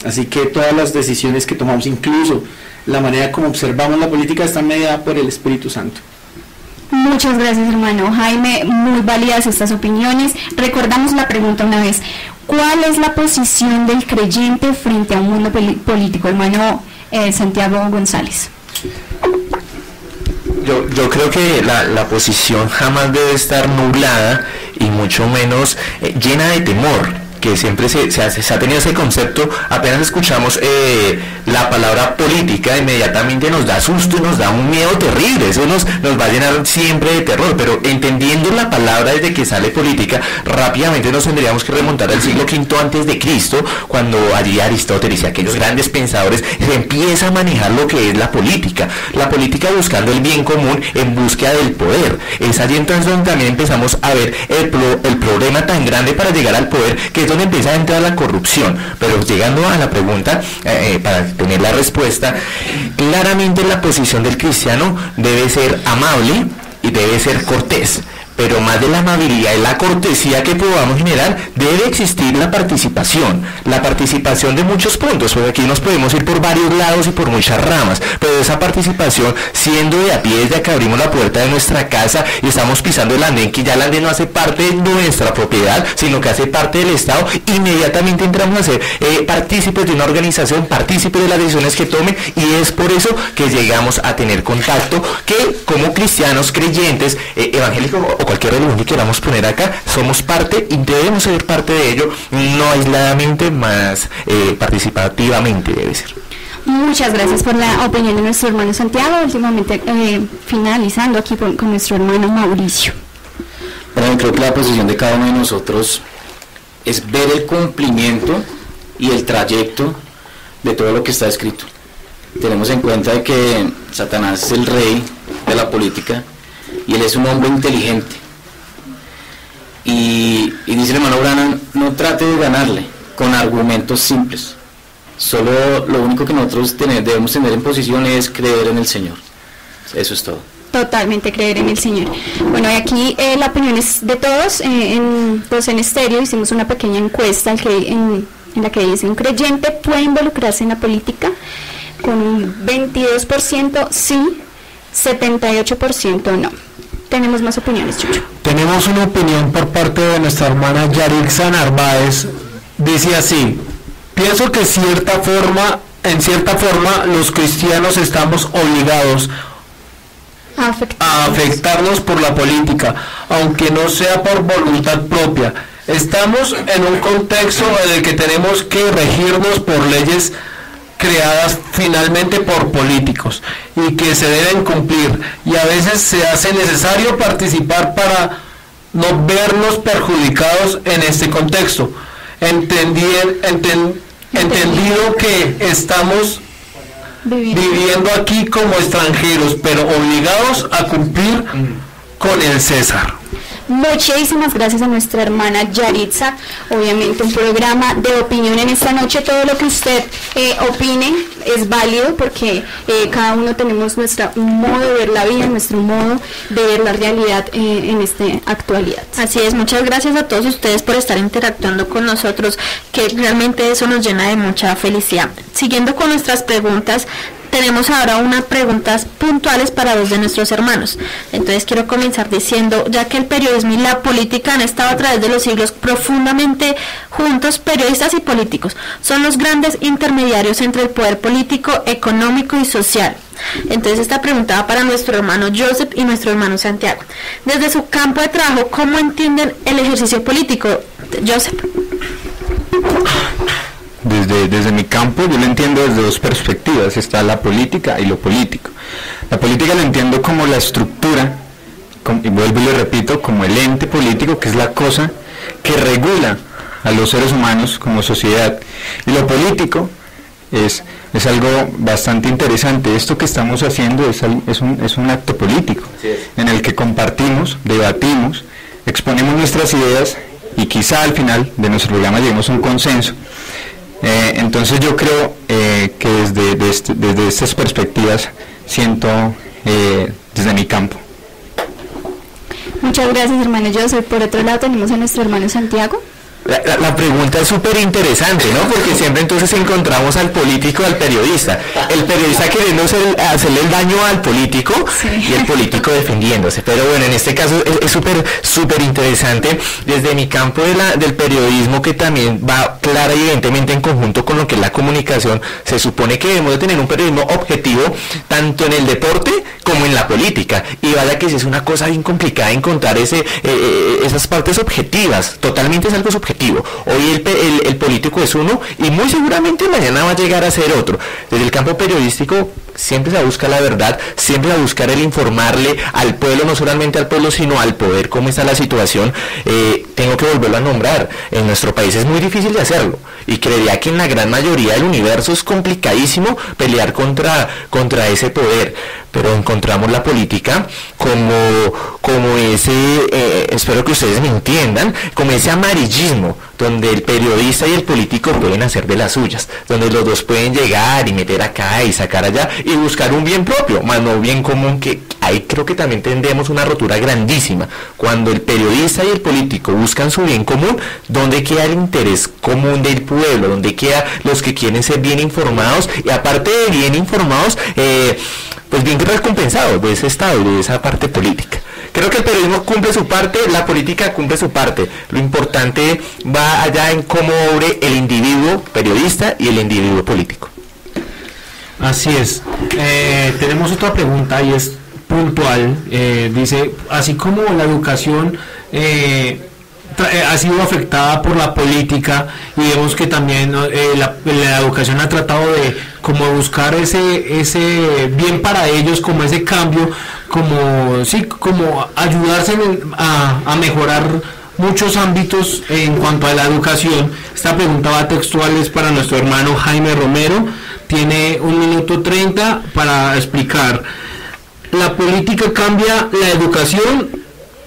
Así que todas las decisiones que tomamos, incluso la manera como observamos la política, está mediada por el Espíritu Santo. Muchas gracias, hermano Jaime, muy válidas estas opiniones. Recordamos la pregunta una vez: ¿cuál es la posición del creyente frente a un mundo político? Hermano Santiago González. Yo creo que la posición jamás debe estar nublada y mucho menos llena de temor, que siempre se ha tenido ese concepto. Apenas escuchamos la palabra política, inmediatamente nos da susto y nos da un miedo terrible. Eso nos va a llenar siempre de terror, pero entendiendo la palabra desde que sale política, rápidamente nos tendríamos que remontar al siglo V antes de Cristo, cuando allí Aristóteles y aquellos grandes pensadores se empieza a manejar lo que es la política buscando el bien común en búsqueda del poder. Es allí entonces donde también empezamos a ver el problema tan grande para llegar al poder, que es donde empieza a entrar la corrupción. Pero llegando a la pregunta, para tener la respuesta, claramente la posición del cristiano debe ser amable y debe ser cortés. Pero más de la amabilidad y la cortesía que podamos generar, debe existir la participación de muchos puntos, porque aquí nos podemos ir por varios lados y por muchas ramas, pero esa participación, siendo de a pie desde que abrimos la puerta de nuestra casa y estamos pisando el andén, que ya el andén no hace parte de nuestra propiedad, sino que hace parte del Estado, inmediatamente entramos a ser partícipes de una organización, partícipes de las decisiones que tomen, y es por eso que llegamos a tener contacto, que como cristianos, creyentes, evangélicos o cualquier religión que queramos poner acá, somos parte y debemos ser parte de ello, no aisladamente, más participativamente debe ser. Muchas gracias por la opinión de nuestro hermano Santiago. Últimamente finalizando aquí con nuestro hermano Mauricio. Bueno, creo que la posición de cada uno de nosotros es ver el cumplimiento y el trayecto de todo lo que está escrito. Tenemos en cuenta de que Satanás es el rey de la política y él es un hombre inteligente, y dice el hermano Branham: no trate de ganarle con argumentos simples, solo lo único que nosotros debemos tener en posición es creer en el Señor. Eso es todo. Totalmente creer en el Señor. Bueno, y aquí la opinión es de todos. En Estéreo hicimos una pequeña encuesta en la que dice: un creyente puede involucrarse en la política, con un 22% sí, 78% no. Tenemos más opiniones, Chucho. Tenemos una opinión por parte de nuestra hermana Yarixa Narváez. Dice así: pienso que en cierta forma los cristianos estamos obligados a afectarnos por la política, aunque no sea por voluntad propia. Estamos en un contexto en el que tenemos que regirnos por leyes creadas finalmente por políticos y que se deben cumplir, y a veces se hace necesario participar para no vernos perjudicados en este contexto, entendido que estamos viviendo aquí como extranjeros, pero obligados a cumplir con el César. Muchísimas gracias a nuestra hermana Yaritza. Obviamente un programa de opinión en esta noche. Todo lo que usted opine es válido, porque cada uno tenemos nuestro modo de ver la vida, nuestro modo de ver la realidad en esta actualidad. Así es, muchas gracias a todos ustedes por estar interactuando con nosotros, que realmente eso nos llena de mucha felicidad. Siguiendo con nuestras preguntas, tenemos ahora unas preguntas puntuales para dos de nuestros hermanos. Entonces quiero comenzar diciendo: ya que el periodismo y la política han estado a través de los siglos profundamente juntos, periodistas y políticos son los grandes intermediarios entre el poder político, económico y social. Entonces esta pregunta va para nuestro hermano Joseph y nuestro hermano Santiago. Desde su campo de trabajo, ¿cómo entienden el ejercicio político? Joseph. Desde mi campo yo lo entiendo desde dos perspectivas. Está la política y lo político. La política la entiendo como la estructura, y vuelvo y lo repito, como el ente político, que es la cosa que regula a los seres humanos como sociedad. Y lo político es algo bastante interesante. Esto que estamos haciendo es un acto político, en el que compartimos, debatimos, exponemos nuestras ideas, y quizá al final de nuestro programa lleguemos a un consenso. Entonces yo creo que desde estas perspectivas siento desde mi campo. Muchas gracias, hermano Joseph. Por otro lado tenemos a nuestro hermano Santiago. La pregunta es súper interesante, ¿no? Porque siempre entonces encontramos al político, al periodista. El periodista queriendo hacerle el daño al político, sí, y el político defendiéndose. Pero bueno, en este caso es súper interesante desde mi campo del periodismo, que también va clara y evidentemente en conjunto con lo que es la comunicación. Se supone que debemos de tener un periodismo objetivo tanto en el deporte como en la política. Y vaya que si es una cosa bien complicada encontrar esas partes objetivas. Totalmente es algo subjetivo. Hoy el político es uno y muy seguramente mañana va a llegar a ser otro. Desde el campo periodístico siempre se busca la verdad, siempre se buscar el informarle al pueblo, no solamente al pueblo sino al poder cómo está la situación. Tengo que volverlo a nombrar, en nuestro país es muy difícil de hacerlo y creería que en la gran mayoría del universo es complicadísimo pelear contra ese poder, pero encontramos la política como ese, espero que ustedes me entiendan, como ese amarillismo donde el periodista y el político pueden hacer de las suyas, donde los dos pueden llegar y meter acá y sacar allá y buscar un bien propio, más no un bien común, que ahí creo que también tendremos una rotura grandísima. Cuando el periodista y el político buscan su bien común, ¿dónde queda el interés común del pueblo? ¿Dónde queda los que quieren ser bien informados? Y aparte de bien informados, pues bien recompensados de ese estado y de esa parte política. Creo que el periodismo cumple su parte, la política cumple su parte. Lo importante va allá en cómo obre el individuo periodista y el individuo político. Así es. Tenemos otra pregunta y es puntual. Dice, así como la educación ha sido afectada por la política y vemos que también la educación ha tratado de como buscar ese bien para ellos, como ese cambio, como ayudarse a mejorar muchos ámbitos en cuanto a la educación. Esta pregunta va textual, es para nuestro hermano Jaime Romero, tiene 1 minuto 30 para explicar: ¿la política cambia la educación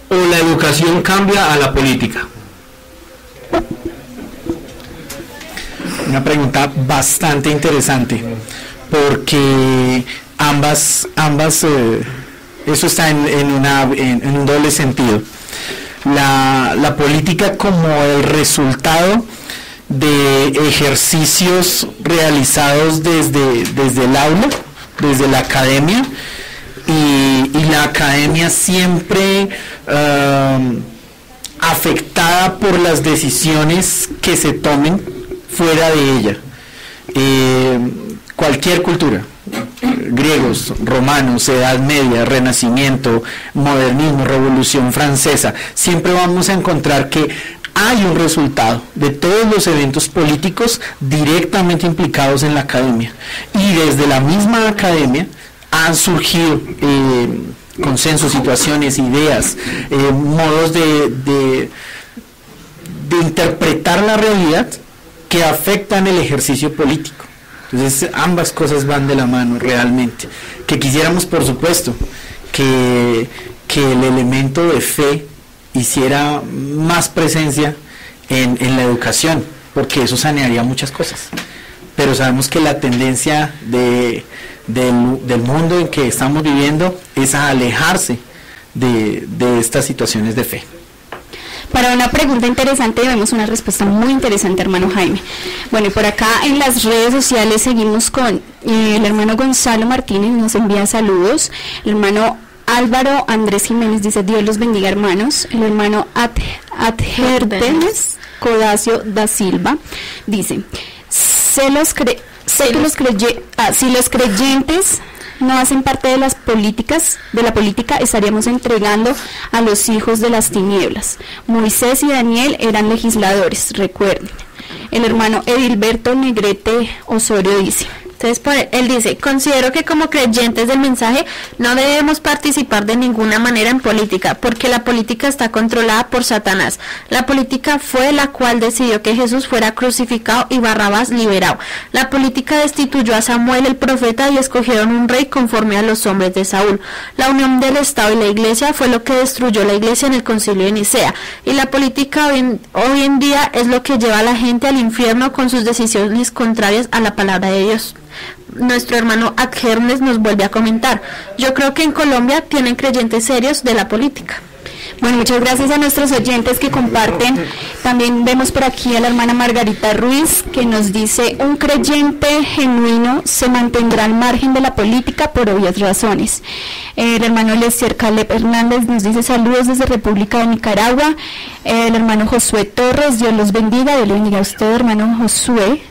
o la educación cambia a la política? Una pregunta bastante interesante, porque ambas eso está en un doble sentido. La política como el resultado de ejercicios realizados desde el aula, desde la academia, y la academia siempre afectada por las decisiones que se tomen fuera de ella. Cualquier cultura, griegos, romanos, Edad Media, Renacimiento, modernismo, Revolución Francesa, siempre vamos a encontrar que hay un resultado de todos los eventos políticos directamente implicados en la academia, y desde la misma academia han surgido consensos, situaciones, ideas, modos de interpretar la realidad que afectan el ejercicio político. Entonces ambas cosas van de la mano realmente. Que quisiéramos, por supuesto, que el elemento de fe hiciera más presencia en la educación, porque eso sanearía muchas cosas. Pero sabemos que la tendencia del mundo en que estamos viviendo es a alejarse de estas situaciones de fe. Para una pregunta interesante vemos una respuesta muy interesante, hermano Jaime. Bueno, y por acá en las redes sociales seguimos con el hermano Gonzalo Martínez, nos envía saludos. El hermano Álvaro Andrés Jiménez dice: Dios los bendiga, hermanos. El hermano Adjerdenes Codacio da Silva dice: si los creyentes no hacen parte de la política, estaríamos entregando a los hijos de las tinieblas. Moisés y Daniel eran legisladores, recuerden. El hermano Edilberto Negrete Osorio dice: Entonces, él dice: considero que como creyentes del mensaje no debemos participar de ninguna manera en política, porque la política está controlada por Satanás. La política fue la cual decidió que Jesús fuera crucificado y Barrabás liberado. La política destituyó a Samuel el profeta y escogieron un rey conforme a los hombres de Saúl. La unión del Estado y la Iglesia fue lo que destruyó la Iglesia en el Concilio de Nicea, y la política hoy en día es lo que lleva a la gente al infierno con sus decisiones contrarias a la palabra de Dios. Nuestro hermano Adjernes nos vuelve a comentar: yo creo que en Colombia tienen creyentes serios de la política. Bueno, muchas gracias a nuestros oyentes que comparten. También vemos por aquí a la hermana Margarita Ruiz, que nos dice: un creyente genuino se mantendrá al margen de la política por obvias razones. El hermano Lester Caleb Hernández nos dice: saludos desde República de Nicaragua. El hermano Josué Torres, Dios los bendiga. Dios lo bendiga a usted, hermano Josué.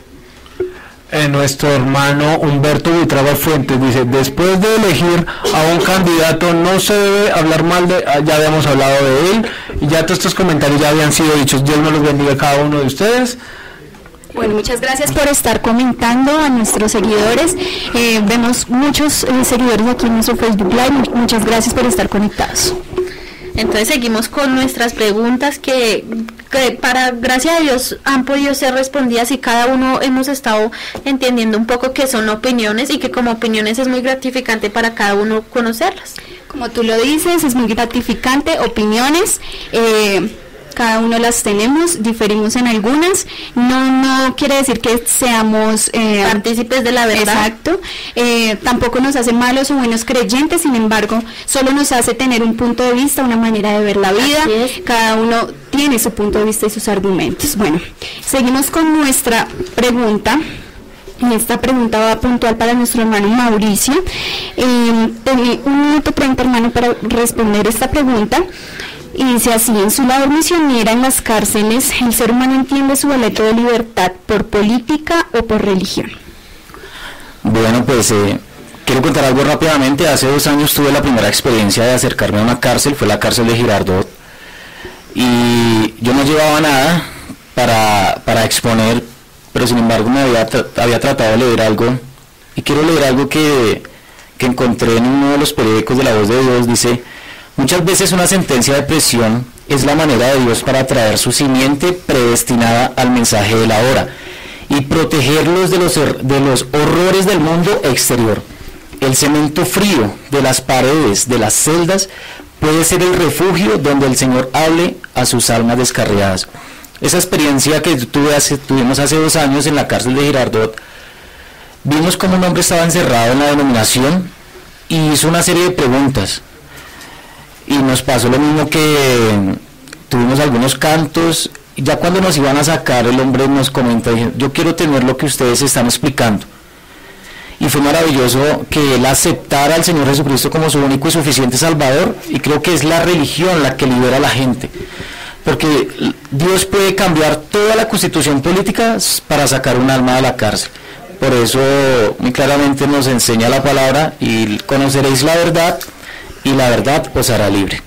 Nuestro hermano Humberto Buitrago Fuentes dice: después de elegir a un candidato no se debe hablar mal de, ya habíamos hablado de él, y ya todos estos comentarios ya habían sido dichos. Dios nos los bendiga a cada uno de ustedes. Bueno, muchas gracias por estar comentando a nuestros seguidores. Vemos muchos seguidores aquí en nuestro Facebook Live. Muchas gracias por estar conectados. Entonces seguimos con nuestras preguntas que para gracia de Dios han podido ser respondidas, y cada uno hemos estado entendiendo un poco que son opiniones, y que como opiniones es muy gratificante para cada uno conocerlas. Como tú lo dices, es muy gratificante, opiniones, cada uno las tenemos, diferimos en algunas, no quiere decir que seamos partícipes de la verdad. Exacto, tampoco nos hace malos o buenos creyentes, sin embargo, solo nos hace tener un punto de vista, una manera de ver la vida, cada uno tiene su punto de vista y sus argumentos. Bueno, seguimos con nuestra pregunta. Y esta pregunta va puntual para nuestro hermano Mauricio. Tengo 1 minuto 30, hermano, para responder esta pregunta. Y dice así: en su labor misionera en las cárceles, ¿el ser humano entiende su boleto de libertad por política o por religión? Bueno, pues quiero contar algo rápidamente. Hace 2 años tuve la primera experiencia de acercarme a una cárcel, fue la cárcel de Girardot, y yo no llevaba nada para exponer, pero sin embargo me había tratado de leer algo, y quiero leer algo que encontré en uno de los periódicos de La Voz de Dios. Dice: muchas veces una sentencia de prisión es la manera de Dios para traer su simiente predestinada al mensaje de la hora y protegerlos de los horrores del mundo exterior. El cemento frío de las paredes de las celdas puede ser el refugio donde el Señor hable a sus almas descarriadas. Esa experiencia que tuvimos hace 2 años en la cárcel de Girardot, vimos cómo un hombre estaba encerrado en la denominación y hizo una serie de preguntas. Y nos pasó lo mismo, que tuvimos algunos cantos, y ya cuando nos iban a sacar, el hombre nos comenta: yo quiero tener lo que ustedes están explicando. Y fue maravilloso que él aceptara al Señor Jesucristo como su único y suficiente Salvador, y creo que es la religión la que libera a la gente, porque Dios puede cambiar toda la constitución política para sacar un alma de la cárcel. Por eso muy claramente nos enseña la palabra: y conoceréis la verdad, y la verdad os hará libre.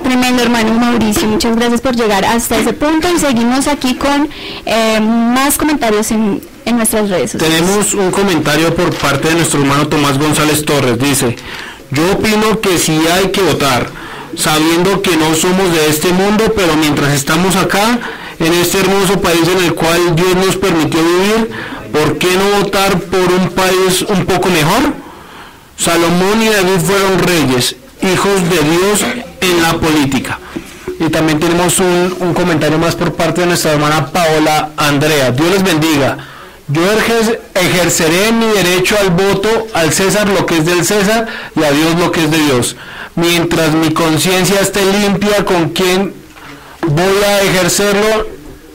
Tremendo, hermano Mauricio, muchas gracias por llegar hasta ese punto, y seguimos aquí con más comentarios en nuestras redes sociales. Tenemos un comentario por parte de nuestro hermano Tomás González Torres. Dice: yo opino que sí hay que votar, sabiendo que no somos de este mundo, pero mientras estamos acá, en este hermoso país en el cual Dios nos permitió vivir, ¿por qué no votar por un país un poco mejor? Salomón y David fueron reyes, hijos de Dios en la política. Y también tenemos un comentario más por parte de nuestra hermana Paola Andrea. Dios les bendiga. Yo ejerceré mi derecho al voto, al César lo que es del César y a Dios lo que es de Dios. Mientras mi conciencia esté limpia con quien voy a ejercerlo,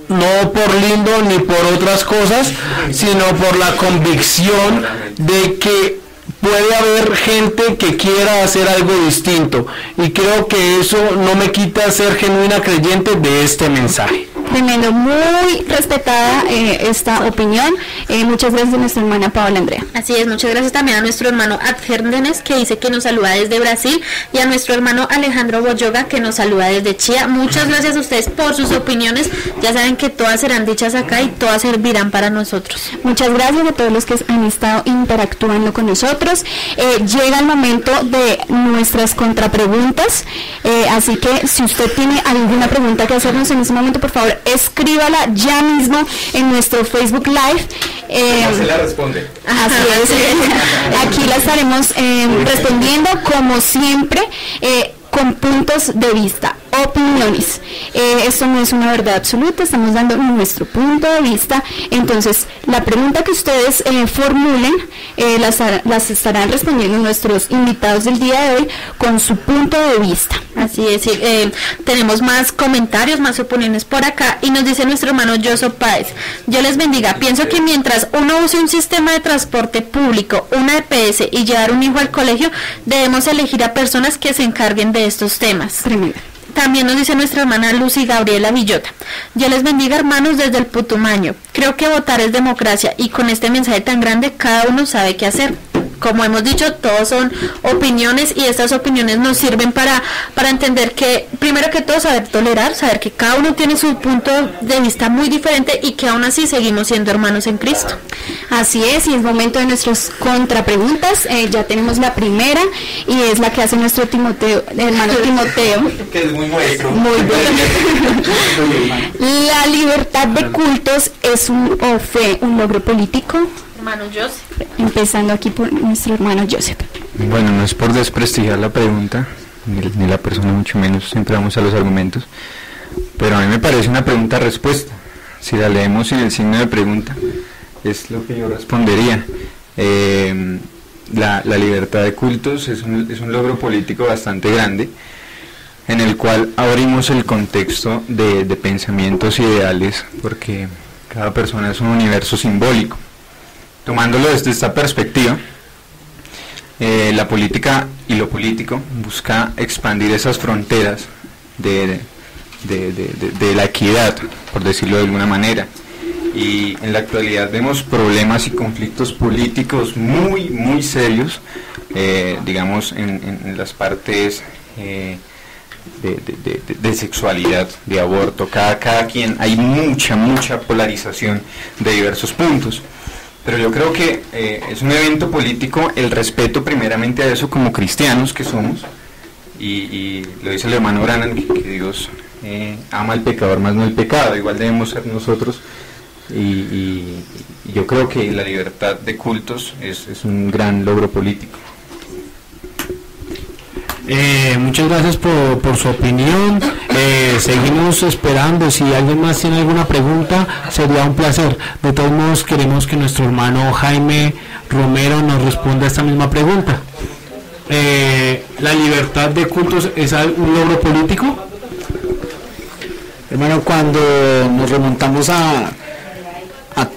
no por lindo ni por otras cosas, sino por la convicción de que puede haber gente que quiera hacer algo distinto, y creo que eso no me quita ser genuina creyente de este mensaje. Tremendo, muy respetada esta opinión. Muchas gracias a nuestra hermana Paola Andrea. Así es, muchas gracias también a nuestro hermano Adjérdenes, que dice que nos saluda desde Brasil, y a nuestro hermano Alejandro Boyoga, que nos saluda desde Chía. Muchas gracias a ustedes por sus opiniones. Ya saben que todas serán dichas acá y todas servirán para nosotros. Muchas gracias a todos los que han estado interactuando con nosotros. Llega el momento de nuestras contrapreguntas, así que si usted tiene alguna pregunta que hacernos en este momento, por favor, escríbala ya mismo en nuestro Facebook Live. Se la responde. Así es. Aquí la estaremos respondiendo, como siempre, con puntos de vista, opiniones. Esto no es una verdad absoluta, estamos dando nuestro punto de vista. Entonces, la pregunta que ustedes formulen las estarán respondiendo nuestros invitados del día de hoy con su punto de vista. Así es, tenemos más comentarios, más opiniones por acá, y nos dice nuestro hermano Joseph Páez: Dios les bendiga. Pienso que mientras uno use un sistema de transporte público, una EPS y llevar un hijo al colegio, debemos elegir a personas que se encarguen de estos temas. Tremendo. También nos dice nuestra hermana Lucy Gabriela Villota: Dios les bendiga, hermanos, desde el Putumayo. Creo que votar es democracia, y con este mensaje tan grande cada uno sabe qué hacer. Como hemos dicho, todos son opiniones, y estas opiniones nos sirven para entender que, primero que todo, saber tolerar, saber que cada uno tiene su punto de vista muy diferente y que aún así seguimos siendo hermanos en Cristo. Así es, y es momento de nuestras contrapreguntas. Ya tenemos la primera, y es la que hace nuestro hermano Timoteo. Que es muy nuestro. Muy bien. ¿La libertad de cultos es o fue un logro político? Hermano Joseph. Empezando aquí por nuestro hermano Joseph. Bueno, no es por desprestigiar la pregunta, ni la persona, mucho menos, siempre vamos a los argumentos, pero a mí me parece una pregunta-respuesta. Si la leemos sin el signo de pregunta, es lo que yo respondería. La libertad de cultos es un logro político bastante grande, en el cual abrimos el contexto de pensamientos ideales, porque cada persona es un universo simbólico. Tomándolo desde esta perspectiva, la política y lo político busca expandir esas fronteras de la equidad, por decirlo de alguna manera. Y en la actualidad vemos problemas y conflictos políticos muy, muy serios, digamos, en las partes de sexualidad, de aborto. Cada quien, hay mucha polarización de diversos puntos. Pero yo creo que es un evento político el respeto primeramente a eso como cristianos que somos, y lo dice el hermano Branham, que Dios ama al pecador más no el pecado, igual debemos ser nosotros, y yo creo que la libertad de cultos es un gran logro político. Muchas gracias por su opinión. Seguimos esperando. Si alguien más tiene alguna pregunta, sería un placer. De todos modos, queremos que nuestro hermano Jaime Romero nos responda a esta misma pregunta. ¿La libertad de cultos es un logro político? Hermano, cuando nos remontamos a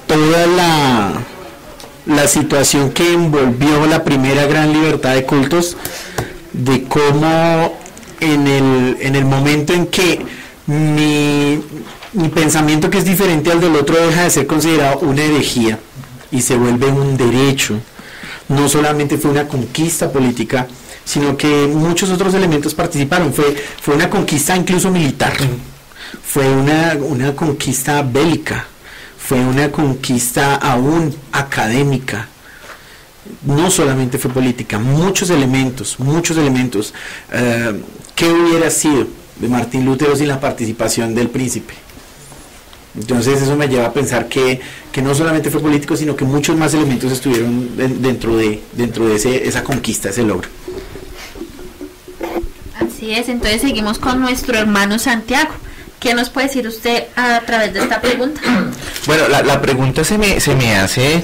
toda la situación que envolvió la primera gran libertad de cultos, de cómo en el momento en que mi pensamiento, que es diferente al del otro, deja de ser considerado una herejía y se vuelve un derecho, no solamente fue una conquista política, sino que muchos otros elementos participaron. Fue una conquista incluso militar, fue una conquista bélica, fue una conquista aún académica. No solamente fue política, muchos elementos. ¿Qué hubiera sido de Martín Lutero sin la participación del príncipe? Entonces eso me lleva a pensar que no solamente fue político, sino que muchos más elementos estuvieron dentro de esa conquista, ese logro. Así es, entonces seguimos con nuestro hermano Santiago. ¿Qué nos puede decir usted a través de esta pregunta? Bueno, la pregunta se me hace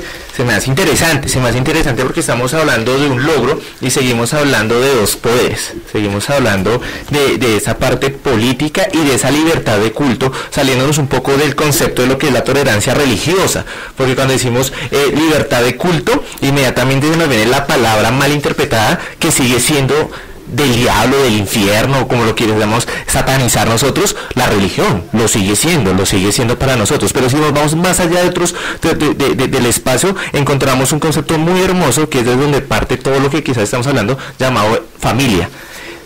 interesante porque estamos hablando de un logro y seguimos hablando de dos poderes. Seguimos hablando de esa parte política y de esa libertad de culto, saliéndonos un poco del concepto de lo que es la tolerancia religiosa, porque cuando decimos libertad de culto, inmediatamente se nos viene la palabra mal interpretada, que sigue siendo del diablo, del infierno, como lo queremos satanizar nosotros. La religión lo sigue siendo para nosotros, pero si nos vamos más allá de otros del espacio, encontramos un concepto muy hermoso, que es de donde parte todo lo que quizás estamos hablando, llamado familia.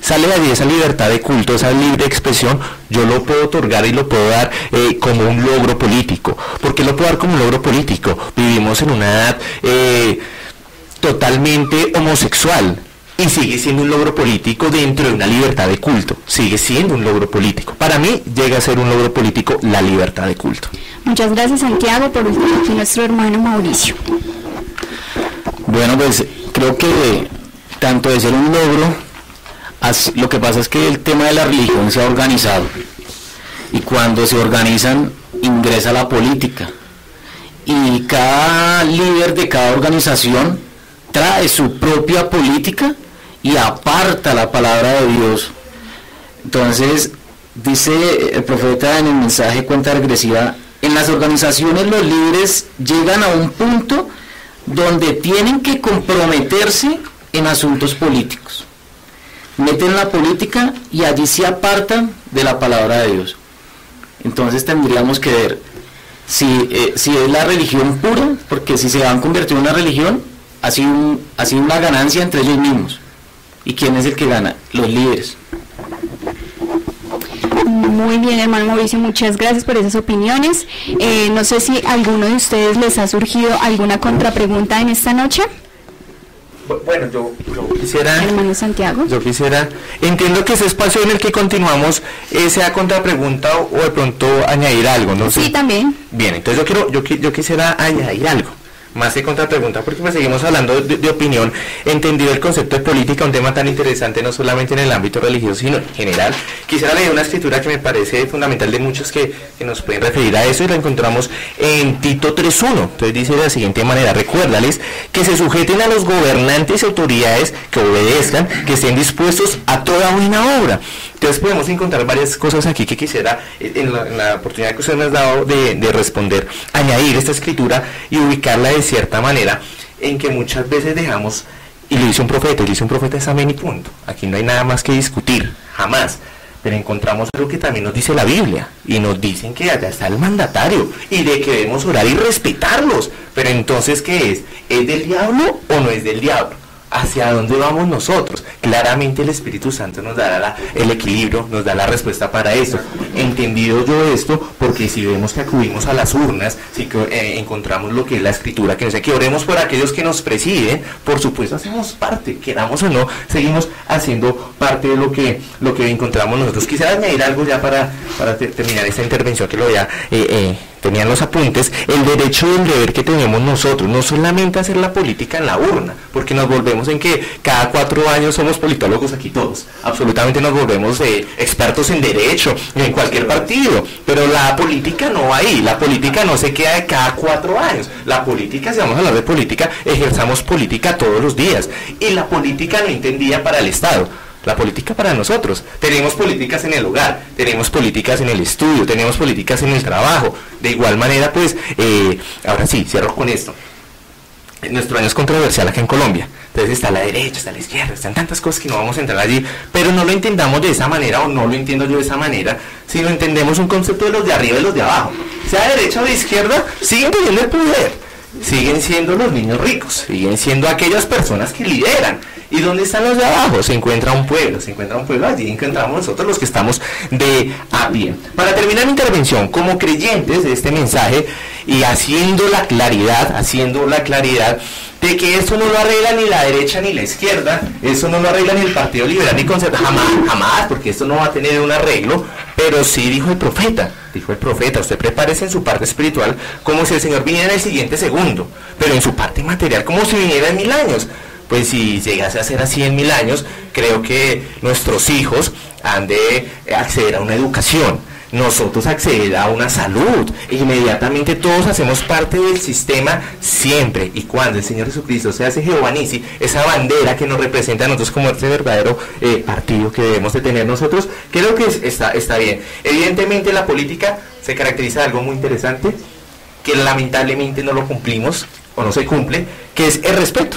Sale de ahí esa libertad de culto, esa libre expresión. Yo lo puedo otorgar y lo puedo dar como un logro político. ¿Por qué lo puedo dar como un logro político? Vivimos en una edad totalmente homosexual, y sigue siendo un logro político dentro de una libertad de culto. Sigue siendo un logro político. Para mí llega a ser un logro político la libertad de culto. Muchas gracias, Santiago. Por último, aquí nuestro hermano Mauricio. Bueno, pues creo que tanto de ser un logro Lo que pasa es que el tema de la religión se ha organizado, y cuando se organizan ingresa la política, y cada líder de cada organización trae su propia política y aparta la palabra de Dios. Entonces dice el profeta en el mensaje Cuenta Regresiva: en las organizaciones los líderes llegan a un punto donde tienen que comprometerse en asuntos políticos, meten la política y allí se apartan de la palabra de Dios. Entonces tendríamos que ver si es la religión pura, porque si se van a convertir en una religión, ha sido una ganancia entre ellos mismos. ¿Y quién es el que gana? Los líderes. Muy bien, hermano Mauricio, muchas gracias por esas opiniones. No sé si a alguno de ustedes les ha surgido alguna contrapregunta en esta noche. Bueno, yo quisiera... Hermano Santiago. Yo quisiera... Entiendo que ese espacio en el que continuamos sea contrapregunta o de pronto añadir algo, ¿no? Sí, también. Bien, entonces yo quisiera añadir algo, más que contrapregunta, porque pues seguimos hablando de opinión, entendido el concepto de política, un tema tan interesante no solamente en el ámbito religioso, sino en general. Quisiera leer una escritura que me parece fundamental, de muchos que nos pueden referir a eso, y la encontramos en Tito 3.1. Entonces dice de la siguiente manera: recuérdales que se sujeten a los gobernantes y autoridades, que obedezcan, que estén dispuestos a toda buena obra. Entonces podemos encontrar varias cosas aquí que quisiera, en la oportunidad que usted me ha dado de responder, añadir esta escritura y ubicarla de cierta manera, en que muchas veces dejamos, y lo dice un profeta es amén y punto. Aquí no hay nada más que discutir, jamás. Pero encontramos algo que también nos dice la Biblia, y nos dicen que allá está el mandatario, y de que debemos orar y respetarlos. Pero entonces, ¿qué es? ¿Es del diablo o no es del diablo? ¿Hacia dónde vamos nosotros? Claramente el Espíritu Santo nos dará el equilibrio, nos da la respuesta para eso. Entendido yo esto, porque si vemos que acudimos a las urnas, si encontramos lo que es la Escritura, que nos dice que oremos por aquellos que nos presiden, por supuesto hacemos parte, queramos o no, seguimos haciendo parte de lo que encontramos nosotros. Quisiera añadir algo ya para terminar esta intervención, que lo ya tenían los apuntes: el derecho y el deber que tenemos nosotros, no solamente hacer la política en la urna, porque nos volvemos en que cada 4 años somos politólogos aquí todos, absolutamente nos volvemos expertos en derecho, en cualquier partido, pero la política no va ahí, la política no se queda de cada 4 años, la política, si vamos a hablar de política, ejerzamos política todos los días, y la política no entendía para el Estado, la política para nosotros. Tenemos políticas en el hogar, tenemos políticas en el estudio, tenemos políticas en el trabajo. De igual manera, pues, ahora sí, cierro con esto. Nuestro año es controversial acá en Colombia. Entonces está la derecha, está la izquierda, están tantas cosas que no vamos a entrar allí, pero no lo entendamos de esa manera, o no lo entiendo yo de esa manera, sino entendemos un concepto de los de arriba y los de abajo. Sea de derecha o de izquierda, siguen teniendo el poder, siguen siendo los niños ricos, siguen siendo aquellas personas que lideran. ¿Y dónde están los de abajo? Se encuentra un pueblo, allí encontramos nosotros los que estamos de a pie. Para terminar mi intervención, como creyentes de este mensaje, y haciendo la claridad de que eso no lo arregla ni la derecha ni la izquierda, eso no lo arregla ni el Partido Liberal ni Conservador, jamás, porque esto no va a tener un arreglo, pero sí dijo el profeta, usted prepárese en su parte espiritual como si el Señor viniera en el siguiente segundo, pero en su parte material como si viniera en 1000 años. Pues si llegase a ser así en 1000 años, creo que nuestros hijos han de acceder a una educación, nosotros acceder a una salud, inmediatamente todos hacemos parte del sistema siempre y cuando el Señor Jesucristo se hace Jehová Nissi, esa bandera que nos representa a nosotros como ese verdadero partido que debemos de tener nosotros. Creo que está bien. Evidentemente la política se caracteriza de algo muy interesante, que lamentablemente no lo cumplimos o no se cumple, que es el respeto.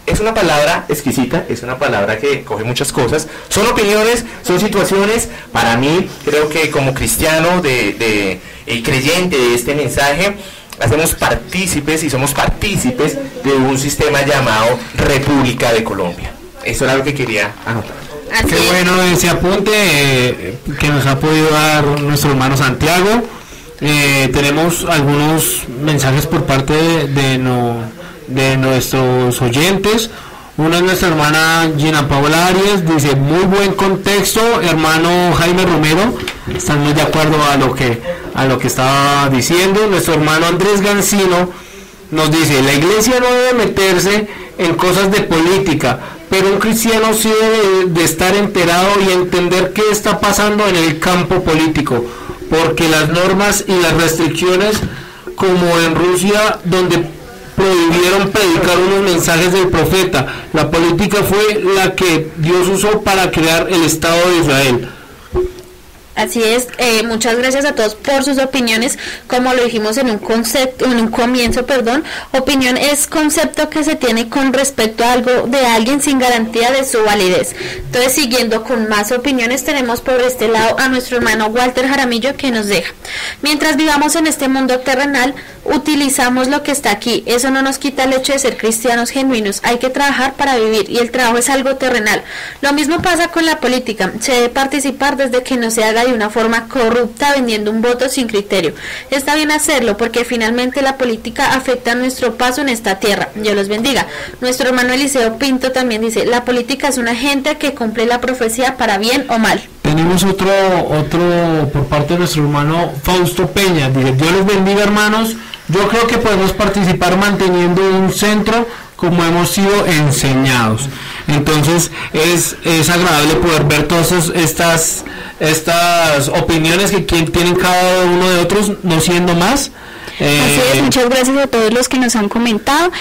Es una palabra exquisita, es una palabra que coge muchas cosas, son opiniones, son situaciones. Para mí, creo que como cristiano creyente de este mensaje, hacemos partícipes y somos partícipes de un sistema llamado República de Colombia. Eso era lo que quería anotar. Qué bueno ese apunte que nos ha podido dar nuestro hermano Santiago. Tenemos algunos mensajes por parte de nuestros oyentes. Una es nuestra hermana Gina Paola Arias, dice: muy buen contexto, hermano Jaime Romero. Estamos de acuerdo a lo que estaba diciendo. Nuestro hermano Andrés Gancino nos dice: la iglesia no debe meterse en cosas de política, pero un cristiano sí debe de estar enterado y entender qué está pasando en el campo político, porque las normas y las restricciones, como en Rusia, donde prohibieron predicar unos mensajes del profeta, la política fue la que Dios usó para crear el Estado de Israel. Así es, muchas gracias a todos por sus opiniones. Como lo dijimos en un comienzo, opinión es concepto que se tiene con respecto a algo de alguien sin garantía de su validez. Entonces, siguiendo con más opiniones, tenemos por este lado a nuestro hermano Walter Jaramillo, que nos deja: mientras vivamos en este mundo terrenal, utilizamos lo que está aquí. Eso no nos quita el hecho de ser cristianos genuinos. Hay que trabajar para vivir, y el trabajo es algo terrenal. Lo mismo pasa con la política. Se debe participar desde que no se haga de una forma corrupta, vendiendo un voto sin criterio. Está bien hacerlo, porque finalmente la política afecta nuestro paso en esta tierra. Dios los bendiga. Nuestro hermano Eliseo Pinto también dice: la política es un agente que cumple la profecía para bien o mal. Tenemos otro por parte de nuestro hermano Fausto Peña. Dice: Dios les bendiga, hermanos. Yo creo que podemos participar manteniendo un centro como hemos sido enseñados. Entonces es agradable poder ver todas estas opiniones que tienen cada uno de otros, no siendo más. Así es, muchas gracias a todos los que nos han comentado.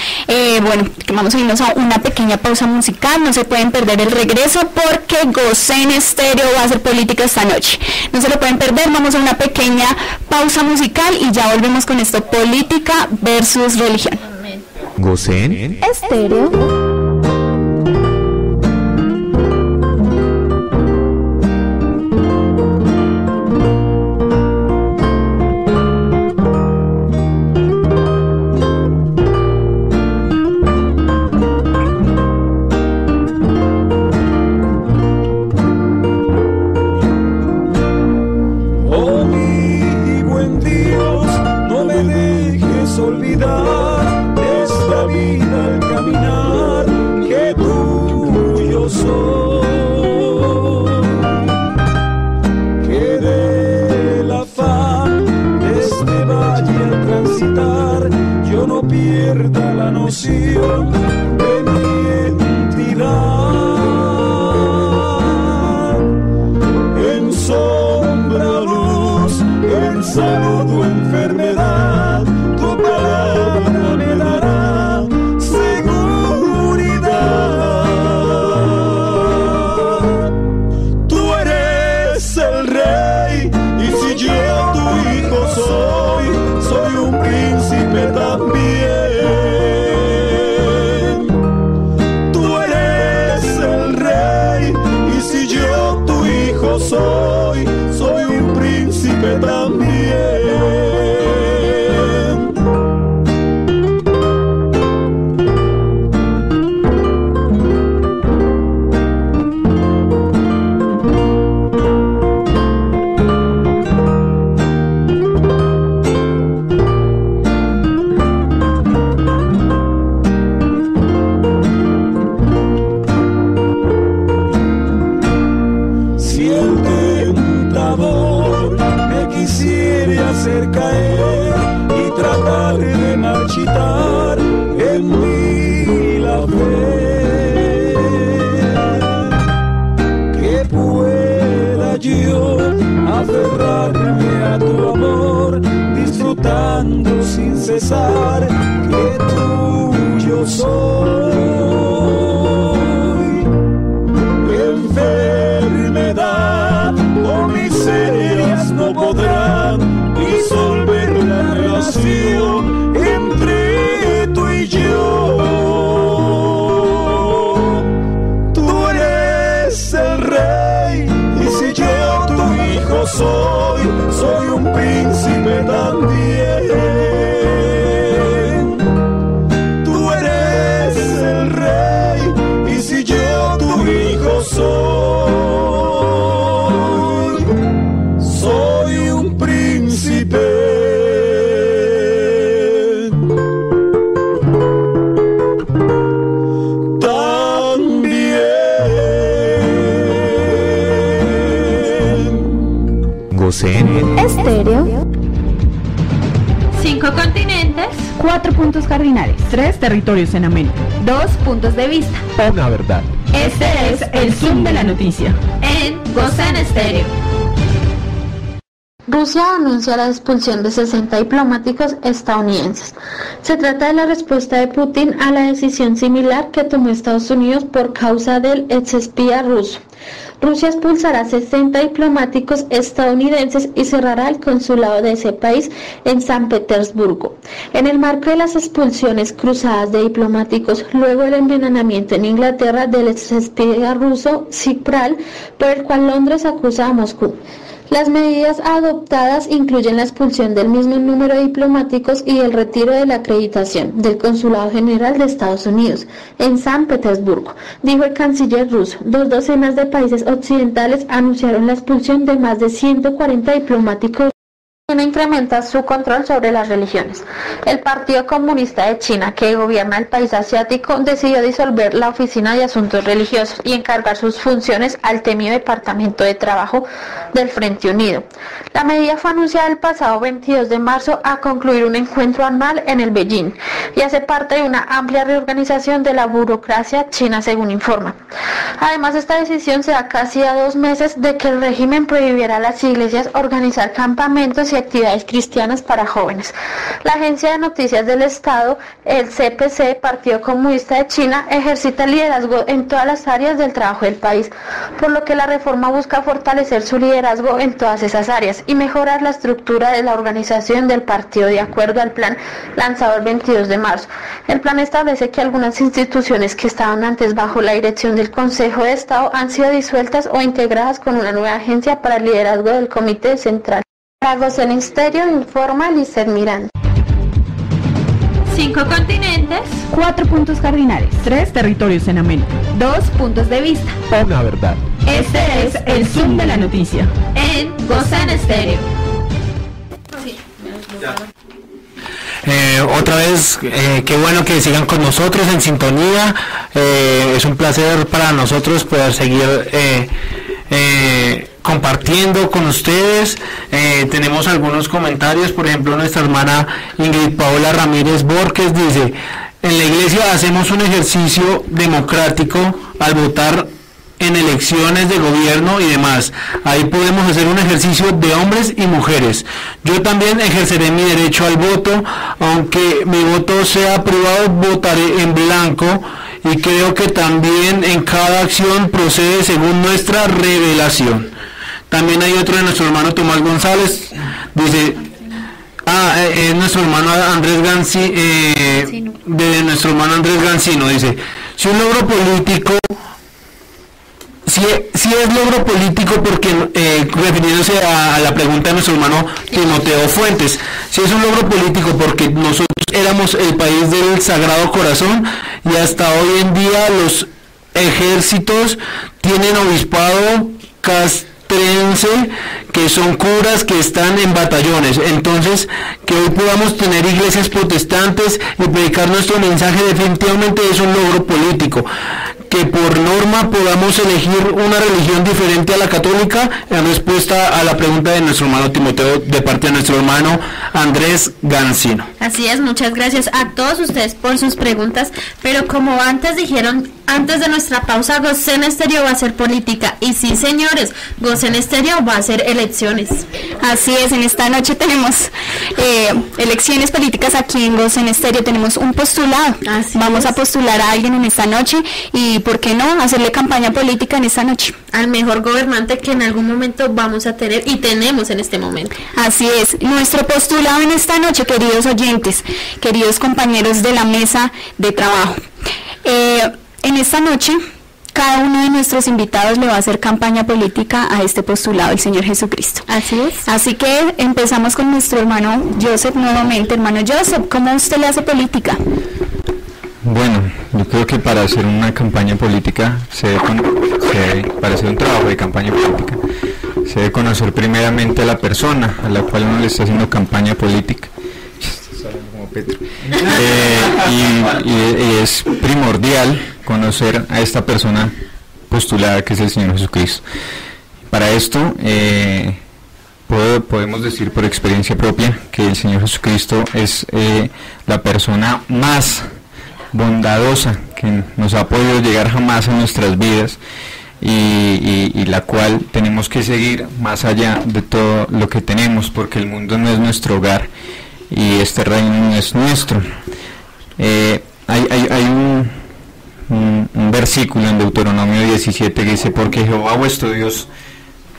Bueno, vamos a irnos a una pequeña pausa musical. No se pueden perder el regreso, porque Gosen Estéreo va a hacer política esta noche. No se lo pueden perder. Vamos a una pequeña pausa musical y ya volvemos con esto: política versus religión. Gosen Estéreo. Estéreo. 5 continentes, 4 puntos cardinales, 3 territorios en América, 2 puntos de vista, una verdad. Este es el Zoom de la noticia. En Goza en Estéreo. Rusia anuncia la expulsión de 60 diplomáticos estadounidenses. Se trata de la respuesta de Putin a la decisión similar que tomó Estados Unidos por causa del exespía ruso. Rusia expulsará 60 diplomáticos estadounidenses y cerrará el consulado de ese país en San Petersburgo. En el marco de las expulsiones cruzadas de diplomáticos luego del envenenamiento en Inglaterra del exespía ruso Skripal, por el cual Londres acusa a Moscú. Las medidas adoptadas incluyen la expulsión del mismo número de diplomáticos y el retiro de la acreditación del Consulado General de Estados Unidos en San Petersburgo, dijo el canciller ruso. 2 docenas de países occidentales anunciaron la expulsión de más de 140 diplomáticos. China incrementa su control sobre las religiones. El Partido Comunista de China, que gobierna el país asiático, decidió disolver la Oficina de Asuntos Religiosos y encargar sus funciones al temido Departamento de Trabajo del Frente Unido. La medida fue anunciada el pasado 22 de marzo a concluir un encuentro anual en el Beijing y hace parte de una amplia reorganización de la burocracia china, según informa. Además, esta decisión se da casi a 2 meses de que el régimen prohibiera a las iglesias organizar campamentos y actividades cristianas para jóvenes. La agencia de noticias del Estado, el CPC, Partido Comunista de China, ejercita liderazgo en todas las áreas del trabajo del país, por lo que la reforma busca fortalecer su liderazgo en todas esas áreas y mejorar la estructura de la organización del partido de acuerdo al plan lanzado el 22 de marzo. El plan establece que algunas instituciones que estaban antes bajo la dirección del Consejo de Estado han sido disueltas o integradas con una nueva agencia para el liderazgo del Comité Central. Para Goza en Estéreo informa Lizeth Miranda. 5 continentes, 4 puntos cardinales, 3 territorios en América, 2 puntos de vista, una verdad. Este es el Zoom de la noticia. En Goza en Estéreo. Otra vez, qué bueno que sigan con nosotros en sintonía. Es un placer para nosotros poder seguir compartiendo con ustedes. Tenemos algunos comentarios. Por ejemplo, nuestra hermana Ingrid Paola Ramírez Borges dice: en la iglesia hacemos un ejercicio democrático al votar en elecciones de gobierno y demás. Ahí podemos hacer un ejercicio de hombres y mujeres. Yo también ejerceré mi derecho al voto, aunque mi voto sea privado, votaré en blanco, y creo que también en cada acción procede según nuestra revelación. También hay otro de nuestro hermano Tomás González, dice, es nuestro hermano Andrés Gancino, dice: si un logro político, si es logro político, porque refiriéndose a la pregunta de nuestro hermano Timoteo Fuentes, si es un logro político porque nosotros éramos el país del Sagrado Corazón y hasta hoy en día los ejércitos tienen obispado castrense, que son curas que están en batallones. Entonces, que hoy podamos tener iglesias protestantes y predicar nuestro mensaje definitivamente es un logro político. Que por norma podamos elegir una religión diferente a la católica, en respuesta a la pregunta de nuestro hermano Timoteo de parte de nuestro hermano Andrés Gancino. Así es, muchas gracias a todos ustedes por sus preguntas, pero como antes dijeron, antes de nuestra pausa, Goza en Estéreo va a ser política, y sí, señores, Goza en Estéreo va a ser elecciones. Así es, en esta noche tenemos elecciones políticas aquí en Goza en Estéreo, tenemos un postulado. Vamos a postular a alguien en esta noche y, ¿por qué no?, hacerle campaña política en esta noche. Al mejor gobernante que en algún momento vamos a tener y tenemos en este momento. Así es, nuestro postulado en esta noche, queridos oyentes, queridos compañeros de la mesa de trabajo. En esta noche, cada uno de nuestros invitados le va a hacer campaña política a este postulado, el Señor Jesucristo. Así es. Así que empezamos con nuestro hermano Joseph nuevamente. Hermano Joseph, ¿cómo usted le hace política? Bueno, yo creo que para hacer una campaña política, para hacer un trabajo de campaña política, se debe conocer primeramente a la persona a la cual uno le está haciendo campaña política. Como Petro. Y es primordial conocer a esta persona postulada, que es el Señor Jesucristo. Para esto podemos decir por experiencia propia que el Señor Jesucristo es la persona más bondadosa que nos ha podido llegar jamás a nuestras vidas y la cual tenemos que seguir más allá de todo lo que tenemos, porque el mundo no es nuestro hogar y este reino no es nuestro. Hay un versículo en Deuteronomio 17 que dice: porque Jehová vuestro Dios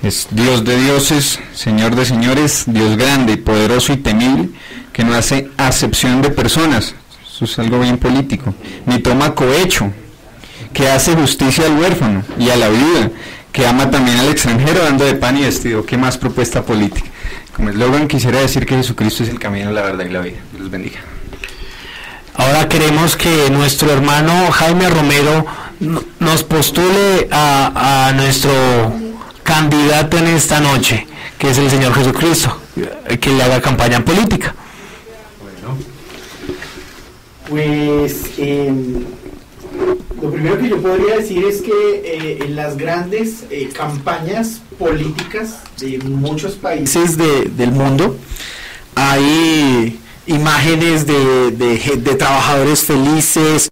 es Dios de dioses, Señor de señores, Dios grande y poderoso y temible, que no hace acepción de personas. Eso es algo bien político. Ni toma cohecho, que hace justicia al huérfano y a la viuda, que ama también al extranjero, dando de pan y vestido. ¿Qué más propuesta política? Como eslogan quisiera decir que Jesucristo es el camino, la verdad y la vida. Dios los bendiga. Ahora queremos que nuestro hermano Jaime Romero nos postule a nuestro candidato en esta noche, que es el Señor Jesucristo, que le haga campaña política. Bueno, pues lo primero que yo podría decir es que en las grandes campañas políticas de muchos países del mundo hay imágenes de trabajadores felices,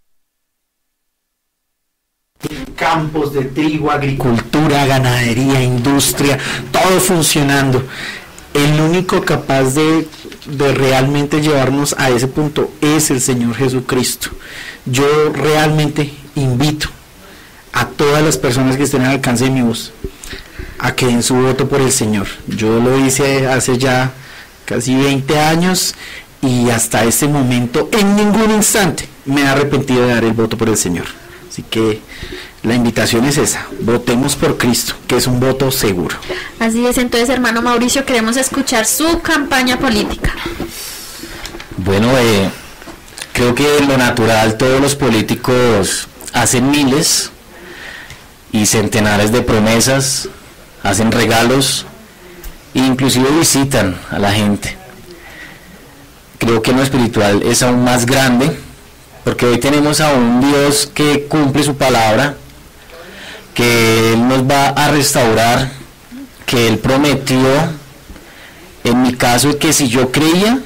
campos de trigo, agricultura, ganadería, industria, todo funcionando. El único capaz de realmente llevarnos a ese punto es el Señor Jesucristo. Yo realmente invito a todas las personas que estén al alcance de mi voz a que den su voto por el Señor. Yo lo hice hace ya casi 20 años y hasta este momento en ningún instante me he arrepentido de dar el voto por el Señor. Así que la invitación es esa: votemos por Cristo, que es un voto seguro. Así es. Entonces, hermano Mauricio, queremos escuchar su campaña política. Bueno, creo que lo natural, todos los políticos hacen miles y centenares de promesas, hacen regalos e inclusive visitan a la gente. Creo que lo espiritual es aún más grande, porque hoy tenemos a un Dios que cumple su palabra, que Él nos va a restaurar, que Él prometió, en mi caso, que si yo creía,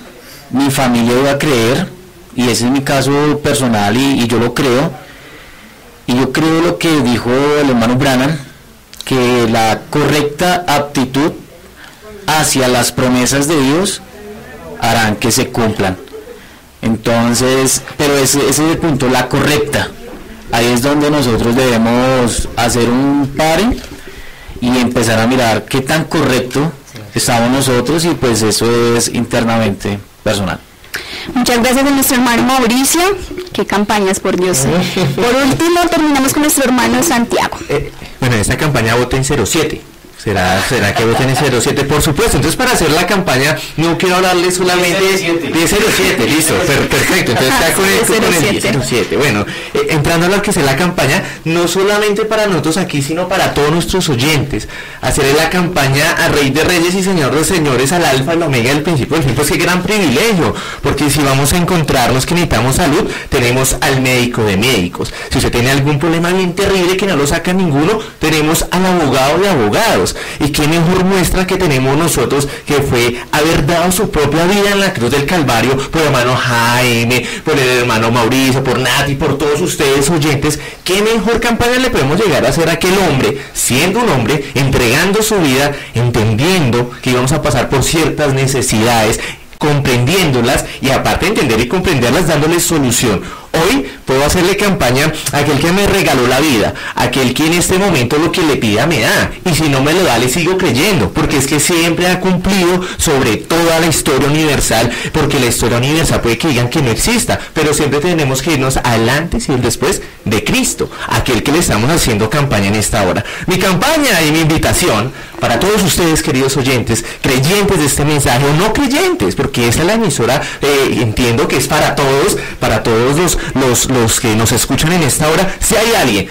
mi familia iba a creer, y ese es mi caso personal y yo lo creo, y yo creo lo que dijo el hermano Branham, que la correcta aptitud hacia las promesas de Dios harán que se cumplan. Entonces, pero ese es el punto, la correcta. Ahí es donde nosotros debemos hacer un pare y empezar a mirar qué tan correcto estamos nosotros, y pues eso es internamente personal. Muchas gracias a nuestro hermano Mauricio. Qué campañas, por Dios. Por último, terminamos con nuestro hermano Santiago. Bueno, en esta campaña voten 07. ¿Será que voten en 07? Por supuesto. Entonces, para hacer la campaña, no quiero hablarles solamente de 07, listo, perfecto. Entonces, está con el 07. Bueno, entrando a lo que es la campaña, no solamente para nosotros aquí, sino para todos nuestros oyentes. Hacer la campaña a Rey de Reyes y Señor de Señores, al Alfa, al Omega, del principio del fin. Pues qué gran privilegio, porque si vamos a encontrarnos que necesitamos salud, tenemos al médico de médicos. Si usted tiene algún problema bien terrible que no lo saca ninguno, tenemos al abogado de abogados. Y qué mejor muestra que tenemos nosotros, que fue haber dado su propia vida en la cruz del Calvario por el hermano Jaime, por el hermano Mauricio, por Nati, por todos ustedes oyentes. Qué mejor campaña le podemos llegar a hacer a aquel hombre, siendo un hombre, entregando su vida, entendiendo que íbamos a pasar por ciertas necesidades, comprendiéndolas, y aparte de entender y comprenderlas, dándoles solución. Hoy puedo hacerle campaña a aquel que me regaló la vida, aquel que en este momento lo que le pida me da, y si no me lo da le sigo creyendo, porque es que siempre ha cumplido sobre toda la historia universal, porque la historia universal puede que digan que no exista, pero siempre tenemos que irnos adelante y después de Cristo, aquel que le estamos haciendo campaña en esta hora. Mi campaña y mi invitación para todos ustedes, queridos oyentes, creyentes de este mensaje o no creyentes, porque esta es la emisora, entiendo que es para todos los que nos escuchan en esta hora. Si hay alguien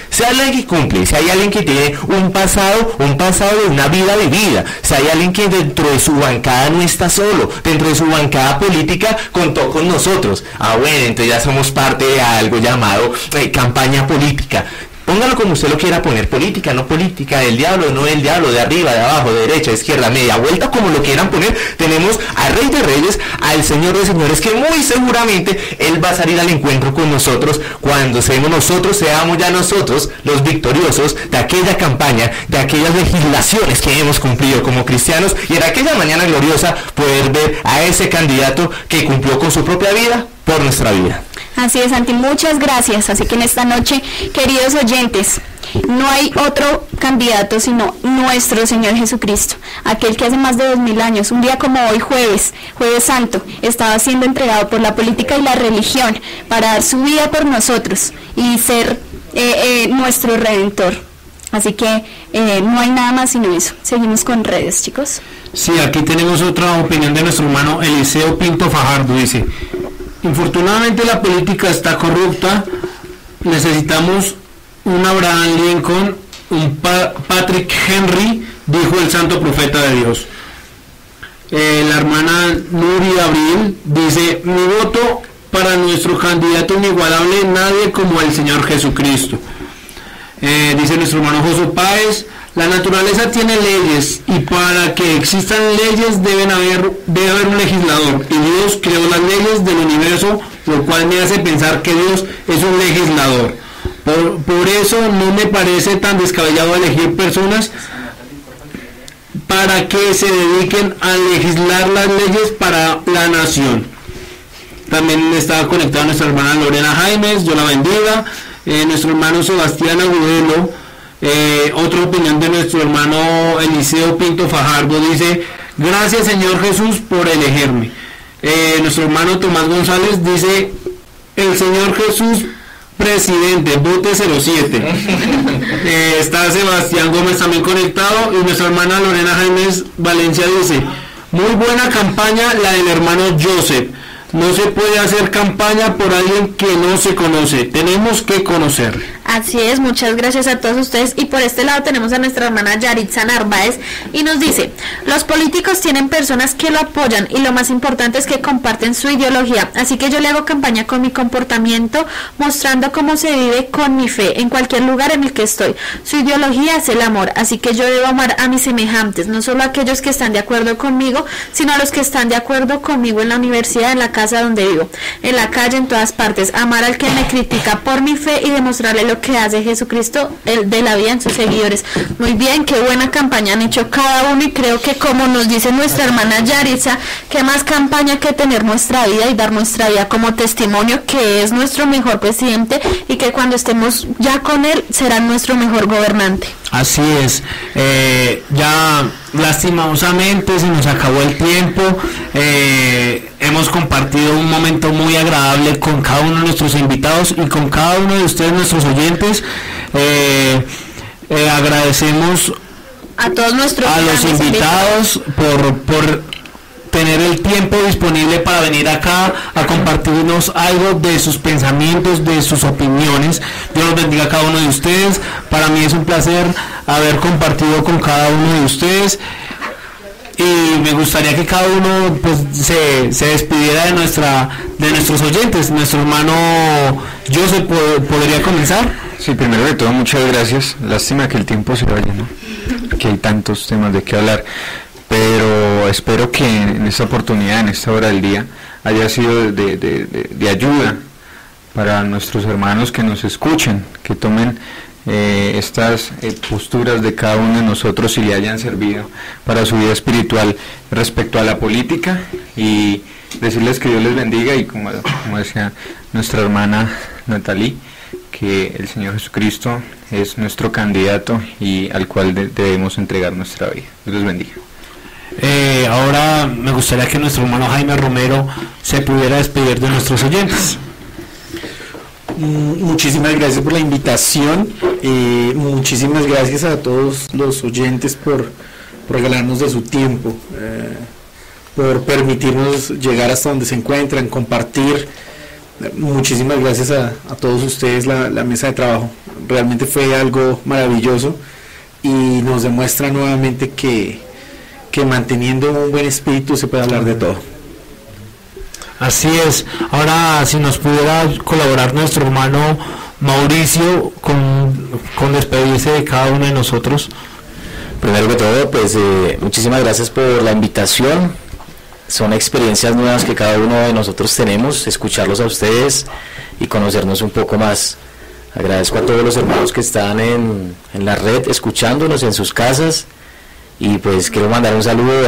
que cumple, si hay alguien que tiene un pasado de una vida vivida, si hay alguien que dentro de su bancada no está solo, dentro de su bancada política contó con nosotros, bueno, entonces ya somos parte de algo llamado campaña política. póngalo como usted lo quiera poner, política, no política, el diablo, no el diablo, de arriba, de abajo, de derecha, de izquierda, media vuelta, como lo quieran poner, tenemos al Rey de Reyes, al Señor de Señores, que muy seguramente Él va a salir al encuentro con nosotros cuando seamos ya nosotros los victoriosos de aquella campaña, de aquellas legislaciones que hemos cumplido como cristianos, y en aquella mañana gloriosa poder ver a ese candidato que cumplió con su propia vida por nuestra vida. Así es, Santi, muchas gracias. Así que en esta noche, queridos oyentes, no hay otro candidato sino nuestro Señor Jesucristo, aquel que hace más de 2000 años, un día como hoy, jueves Santo, estaba siendo entregado por la política y la religión para dar su vida por nosotros y ser nuestro Redentor. Así que no hay nada más sino eso. Seguimos con redes, chicos. Sí, aquí tenemos otra opinión de nuestro hermano Eliseo Pinto Fajardo. Dice: infortunadamente la política está corrupta, necesitamos un Abraham Lincoln, un Patrick Henry, dijo el santo profeta de Dios. La hermana Nuri Abril dice: mi voto para nuestro candidato inigualable, nadie como el Señor Jesucristo. Dice nuestro hermano José Páez: la naturaleza tiene leyes y para que existan leyes debe haber un legislador, y Dios creó las leyes del universo, lo cual me hace pensar que Dios es un legislador. Por eso no me parece tan descabellado elegir personas para que se dediquen a legislar las leyes para la nación. También está conectada nuestra hermana Lorena Jaimes, Dios la bendiga. Nuestro hermano Sebastián Agudelo, otra opinión de nuestro hermano Eliseo Pinto Fajardo, dice: gracias Señor Jesús por elegirme. Nuestro hermano Tomás González dice: el Señor Jesús presidente, vote 07. Está Sebastián Gómez también conectado, y nuestra hermana Lorena Jaimes Valencia dice: muy buena campaña la del hermano Joseph. No se puede hacer campaña por alguien que no se conoce, tenemos que conocer. Así es, muchas gracias a todos ustedes. Y por este lado tenemos a nuestra hermana Yaritza Narváez, y nos dice: los políticos tienen personas que lo apoyan y lo más importante es que comparten su ideología, así que yo le hago campaña con mi comportamiento, mostrando cómo se vive con mi fe en cualquier lugar en el que estoy. Su ideología es el amor, así que yo debo amar a mis semejantes, no solo a aquellos que están de acuerdo conmigo, sino a los que están de acuerdo conmigo en la universidad, en la casa donde vivo, en la calle, en todas partes. Amar al que me critica por mi fe y demostrarle lo que hace Jesucristo, el de la vida, en sus seguidores. Muy bien, qué buena campaña han hecho cada uno, y creo que, como nos dice nuestra hermana Yaritza, qué más campaña que tener nuestra vida y dar nuestra vida como testimonio, que es nuestro mejor presidente y que cuando estemos ya con él será nuestro mejor gobernante. Así es. Ya lastimosamente se nos acabó el tiempo. Hemos compartido un momento muy agradable con cada uno de nuestros invitados y con cada uno de ustedes, nuestros oyentes. Agradecemos a todos a los invitados por tener el tiempo disponible para venir acá a compartirnos algo de sus pensamientos, de sus opiniones. Dios los bendiga a cada uno de ustedes. Para mí es un placer haber compartido con cada uno de ustedes, y me gustaría que cada uno pues se despidiera de nuestros oyentes. Nuestro hermano Joseph podría comenzar. Sí, primero de todo, muchas gracias. Lástima que el tiempo se vaya, ¿no? Que hay tantos temas de qué hablar, pero espero que en esta oportunidad, en esta hora del día, haya sido de ayuda para nuestros hermanos que nos escuchen, que tomen estas posturas de cada uno de nosotros y le hayan servido para su vida espiritual respecto a la política, y decirles que Dios les bendiga, y como decía nuestra hermana Natalie, que el Señor Jesucristo es nuestro candidato y al cual debemos entregar nuestra vida. Dios les bendiga. Ahora me gustaría que nuestro hermano Jaime Romero se pudiera despedir de nuestros oyentes. Muchísimas gracias por la invitación, muchísimas gracias a todos los oyentes por regalarnos de su tiempo, por permitirnos llegar hasta donde se encuentran, compartir. Muchísimas gracias a todos ustedes, la mesa de trabajo. Realmente fue algo maravilloso y nos demuestra nuevamente que manteniendo un buen espíritu se puede hablar de todo. Así es. Ahora, si nos pudiera colaborar nuestro hermano Mauricio, con despedirse de cada uno de nosotros. Primero que todo, pues muchísimas gracias por la invitación. Son experiencias nuevas que cada uno de nosotros tenemos, escucharlos a ustedes y conocernos un poco más. Agradezco a todos los hermanos que están en la red, escuchándonos en sus casas. Y pues quiero mandar un saludo,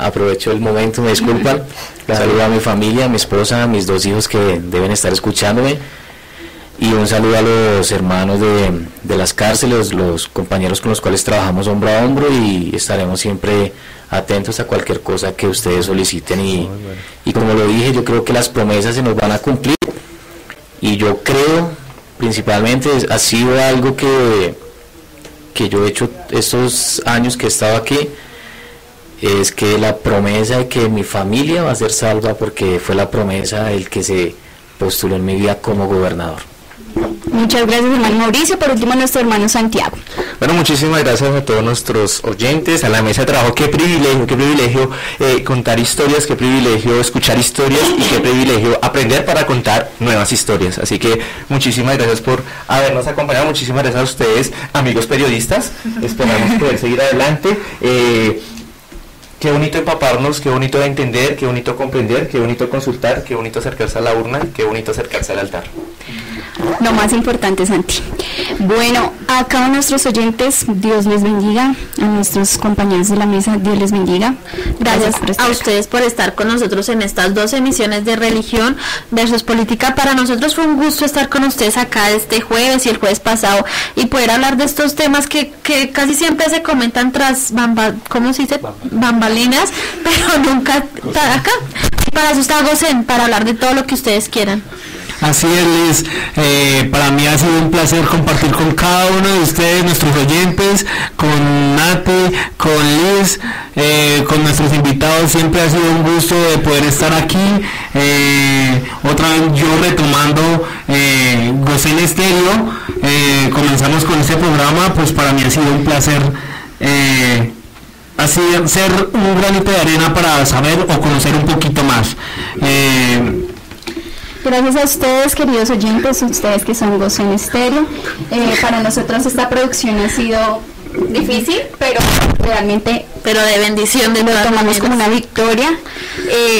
aprovecho el momento, me disculpan. Saludo a mi familia, a mi esposa, a mis 2 hijos que deben estar escuchándome. Y un saludo a los hermanos de las cárceles, los compañeros con los cuales trabajamos hombro a hombro, y estaremos siempre atentos a cualquier cosa que ustedes soliciten. Y como lo dije, yo creo que las promesas se nos van a cumplir. Y yo creo, principalmente, ha sido algo que yo he hecho estos años que he estado aquí, es que la promesa de que mi familia va a ser salva, porque fue la promesa del que se postuló en mi vida como gobernador. Muchas gracias, hermano Mauricio. Por último, nuestro hermano Santiago. Bueno, muchísimas gracias a todos nuestros oyentes, a la mesa de trabajo. Qué privilegio contar historias, qué privilegio escuchar historias y qué privilegio aprender para contar nuevas historias. Así que muchísimas gracias por habernos acompañado, muchísimas gracias a ustedes, amigos periodistas. Esperamos poder seguir adelante. Qué bonito empaparnos, qué bonito entender, qué bonito comprender, qué bonito consultar, qué bonito acercarse a la urna, qué bonito acercarse al altar. Lo más importante, Santi. Bueno, a cada nuestros oyentes, Dios les bendiga. A nuestros compañeros de la mesa, Dios les bendiga. Gracias a ustedes por estar con nosotros en estas 2 emisiones de Religión versus Política. Para nosotros fue un gusto estar con ustedes acá este jueves y el jueves pasado y poder hablar de estos temas que casi siempre se comentan tras ¿cómo se dice? Bambalinas, pero nunca acá. Y para eso está Gosen, para hablar de todo lo que ustedes quieran. Así es, Liz. Para mí ha sido un placer compartir con cada uno de ustedes, nuestros oyentes, con Nati, con Liz, con nuestros invitados. Siempre ha sido un gusto de poder estar aquí. Otra vez yo retomando Gosen Estéreo, comenzamos con este programa, pues para mí ha sido un placer así ser un granito de arena para saber o conocer un poquito más. Gracias a ustedes, queridos oyentes, ustedes que son Gosen Estéreo. Para nosotros esta producción ha sido difícil, pero realmente de bendición, lo tomamos como una victoria.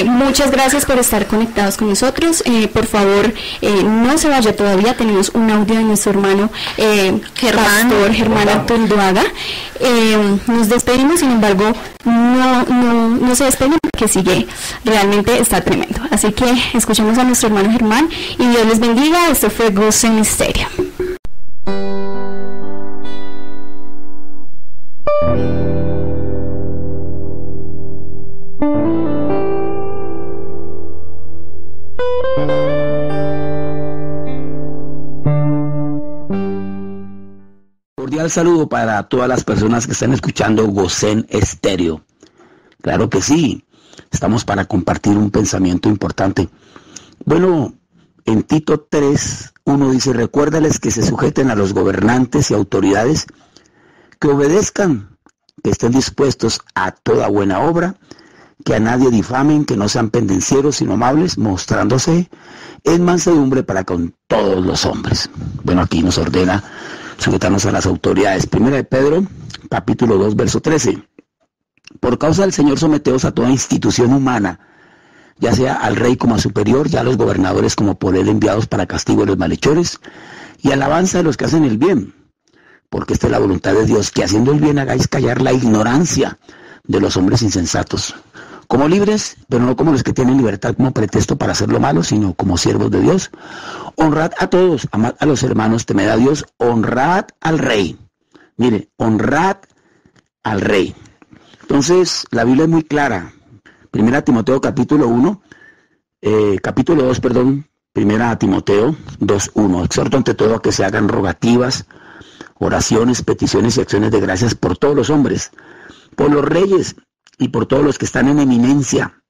Muchas gracias por estar conectados con nosotros. Por favor, no se vaya todavía, tenemos un audio de nuestro hermano Pastor Germán Artolduaga. Nos despedimos, sin embargo, no se despeguen porque sigue, realmente está tremendo. Así que escuchemos a nuestro hermano Germán y Dios les bendiga. Esto fue Gosen Estéreo. Cordial saludo para todas las personas que están escuchando Gosen Estéreo. Claro que sí, estamos para compartir un pensamiento importante. Bueno, en Tito 3:1 dice: recuérdales que se sujeten a los gobernantes y autoridades, que obedezcan, que estén dispuestos a toda buena obra, que a nadie difamen, que no sean pendencieros sino amables, mostrándose en mansedumbre para con todos los hombres. Bueno, aquí nos ordena sujetarnos a las autoridades. Primera de Pedro, capítulo 2, verso 13. Por causa del Señor, someteos a toda institución humana, ya sea al rey como a superior, ya a los gobernadores como por él enviados para castigo de los malhechores y alabanza de los que hacen el bien, porque esta es la voluntad de Dios, que haciendo el bien hagáis callar la ignorancia de los hombres insensatos, como libres, pero no como los que tienen libertad como pretexto para hacer lo malo, sino como siervos de Dios. Honrad a todos, amad a los hermanos, temed a Dios, honrad al rey. Mire, honrad al rey. Entonces, la Biblia es muy clara. Primera Timoteo capítulo 2, Primera Timoteo 2:1. Exhorto ante todo a que se hagan rogativas, oraciones, peticiones y acciones de gracias por todos los hombres, por los reyes y por todos los que están en eminencia,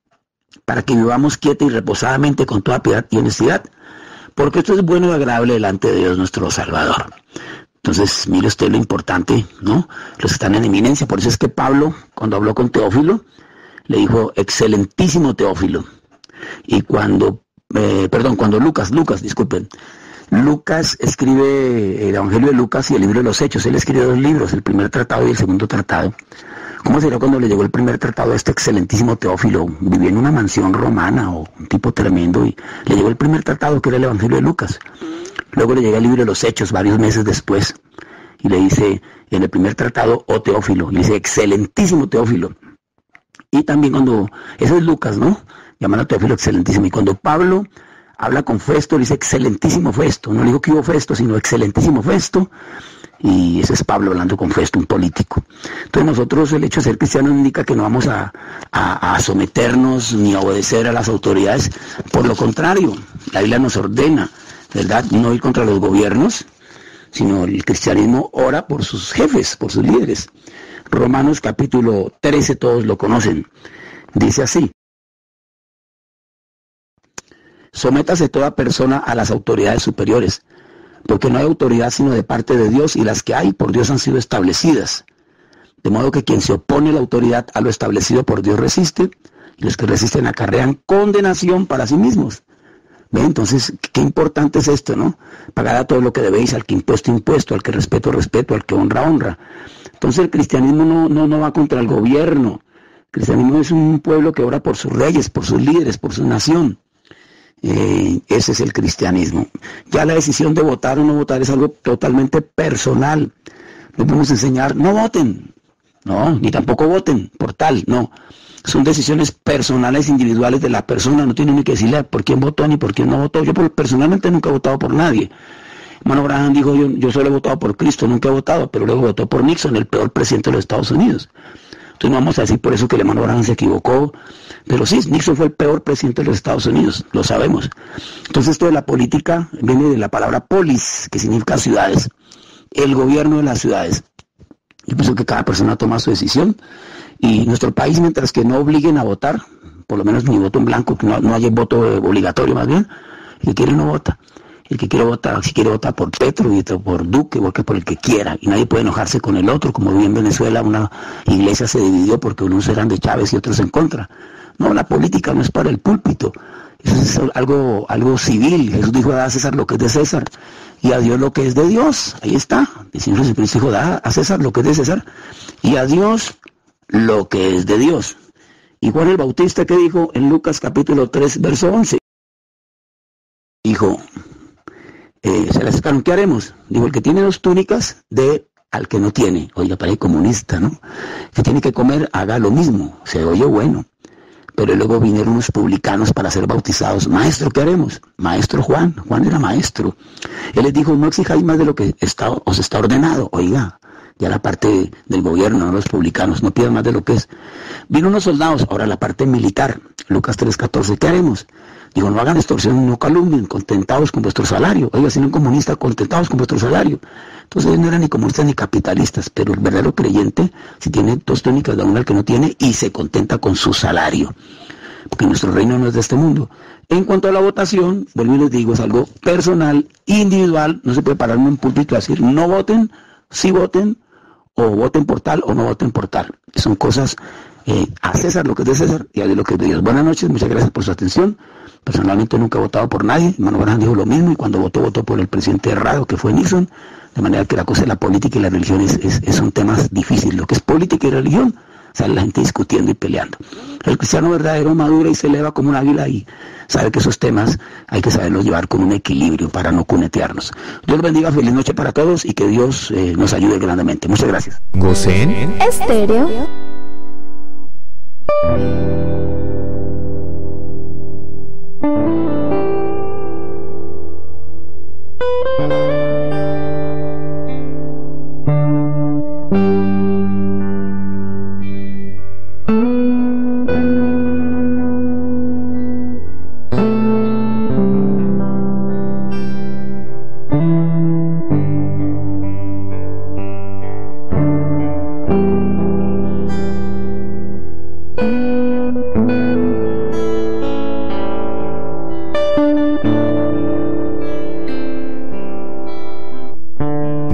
para que vivamos quieta y reposadamente con toda piedad y honestidad, porque esto es bueno y agradable delante de Dios nuestro Salvador. Entonces, mire usted lo importante, ¿no? Los que están en eminencia. Por eso es que Pablo, cuando habló con Teófilo, le dijo: excelentísimo Teófilo. Y cuando Lucas, disculpen, Lucas escribe el Evangelio de Lucas y el libro de los Hechos. Él escribió 2 libros, el primer tratado y el segundo tratado. ¿Cómo sería cuando le llegó el primer tratado a este excelentísimo Teófilo? Vivía en una mansión romana o un tipo tremendo y le llegó el primer tratado que era el Evangelio de Lucas. Luego le llega el libro de los Hechos varios meses después y le dice en el primer tratado, oh Teófilo, le dice excelentísimo Teófilo. Y también cuando, eso es Lucas, ¿no? Llaman a Teófilo excelentísimo. Y cuando Pablo habla con Festo, le dice excelentísimo Festo. No le digo que hubo Festo, sino excelentísimo Festo. Y ese es Pablo hablando con Festo, un político. Entonces nosotros, el hecho de ser cristianos indica que no vamos a someternos ni a obedecer a las autoridades. Por lo contrario, la Biblia nos ordena, ¿verdad?, no ir contra los gobiernos, sino el cristianismo ora por sus jefes, por sus líderes. Romanos capítulo 13, todos lo conocen. Dice así: sométase toda persona a las autoridades superiores, porque no hay autoridad sino de parte de Dios, y las que hay por Dios han sido establecidas. De modo que quien se opone a la autoridad a lo establecido por Dios resiste, y los que resisten acarrean condenación para sí mismos. ¿Ve? Entonces, qué importante es esto, ¿no? Pagar a todo lo que debéis, al que impuesto, al que respeto, al que honra. Entonces el cristianismo no va contra el gobierno. El cristianismo es un pueblo que ora por sus reyes, por sus líderes, por su nación. Ese es el cristianismo. Ya la decisión de votar o no votar es algo totalmente personal. No podemos enseñar, no voten, no, ni tampoco voten por tal, no. Son decisiones personales, individuales de la persona. No tiene ni que decirle por quién votó ni por quién no votó. Yo personalmente nunca he votado por nadie. Hermano Branham dijo, yo solo he votado por Cristo, nunca he votado, pero luego votó por Nixon, el peor presidente de los Estados Unidos. Entonces no vamos a decir por eso que el hermano Branham se equivocó, pero sí, Nixon fue el peor presidente de los Estados Unidos, lo sabemos. Entonces esto de la política viene de la palabra polis, que significa ciudades, el gobierno de las ciudades. Yo pienso que cada persona toma su decisión, y nuestro país, mientras que no obliguen a votar, por lo menos ni voto en blanco, que no haya voto obligatorio más bien, el que quiere no vota. El que quiere votar, si quiere votar por Petro y por Duque, porque por el que quiera, y nadie puede enojarse con el otro, como vi en Venezuela, una iglesia se dividió porque unos eran de Chávez y otros en contra. No, la política no es para el púlpito, eso es algo civil. Jesús dijo, da a César lo que es de César, y a Dios lo que es de Dios. Ahí está, el Señor Jesucristo dijo, da a César lo que es de César, y a Dios lo que es de Dios. Y Juan el Bautista, ¿qué dijo en Lucas capítulo 3, verso 11? Dijo, se las sacaron, ¿qué haremos? Digo, el que tiene 2 túnicas, dé al que no tiene. Oiga, para el comunista, ¿no? Que tiene que comer, haga lo mismo. Se oye bueno. Pero luego vinieron unos publicanos para ser bautizados. Maestro, ¿qué haremos? Maestro Juan era maestro. Él les dijo, no exijáis más de lo que os está ordenado. Oiga, ya la parte del gobierno, no los publicanos, no pidan más de lo que es. Vino unos soldados, ahora la parte militar, Lucas 3:14, ¿qué haremos? Digo, no hagan extorsión, no calumnien, contentados con vuestro salario. Oiga, si no un comunista, contentados con vuestro salario. Entonces ellos no eran ni comunistas ni capitalistas, pero el verdadero creyente, si tiene 2 túnicas, da una al que no tiene y se contenta con su salario. Porque nuestro reino no es de este mundo. En cuanto a la votación, vuelvo y les digo, es algo personal, individual. No se puede parar en un púlpito a decir, no voten, sí voten, o voten por tal o no voten por tal. Son cosas, a César lo que es de César y a Dios lo que es de Dios. Buenas noches, muchas gracias por su atención. Personalmente nunca he votado por nadie, hermano Branham dijo lo mismo, y cuando votó por el presidente errado que fue Nixon, de manera que la cosa de la política y la religión son temas difíciles. Lo que es política y religión, sale la gente discutiendo y peleando. El cristiano verdadero madura y se eleva como un águila y sabe que esos temas hay que saberlos llevar con un equilibrio para no cunetearnos. Dios los bendiga, feliz noche para todos y que Dios nos ayude grandemente. Muchas gracias. Gocen Estéreo.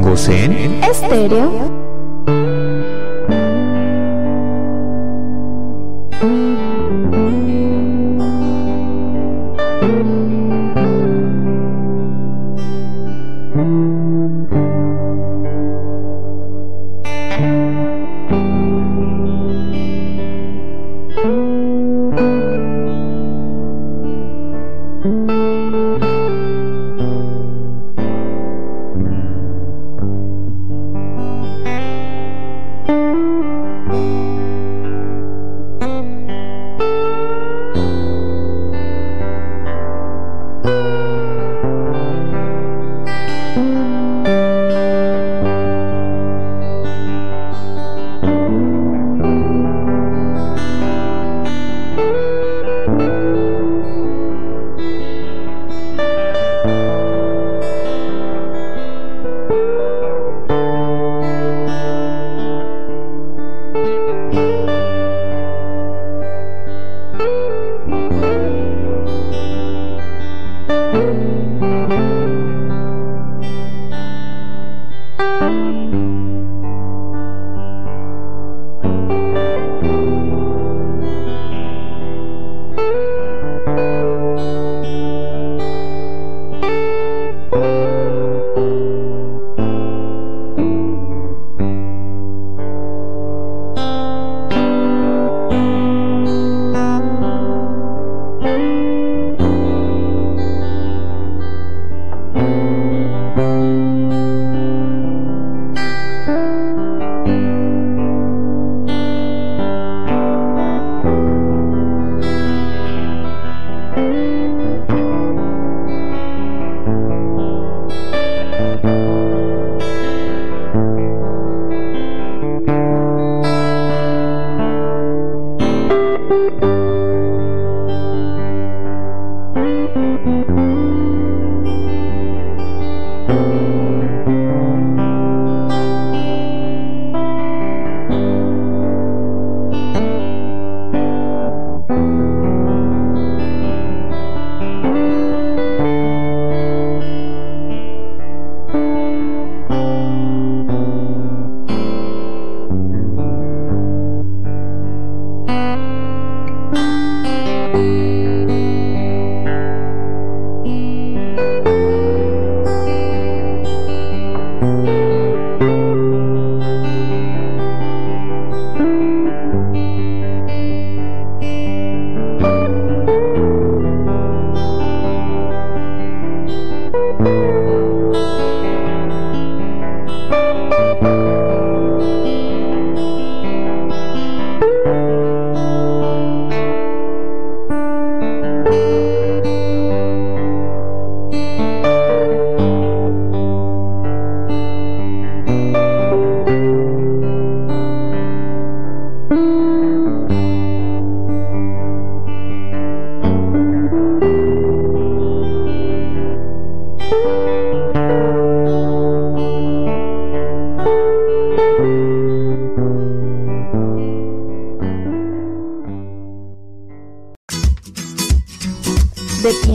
Gocen Estéreo.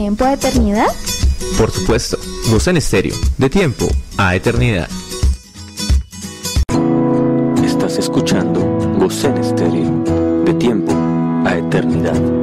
tiempo a eternidad? Por supuesto, Gosen Estéreo, de tiempo a eternidad. Estás escuchando Gosen Estéreo, de tiempo a eternidad.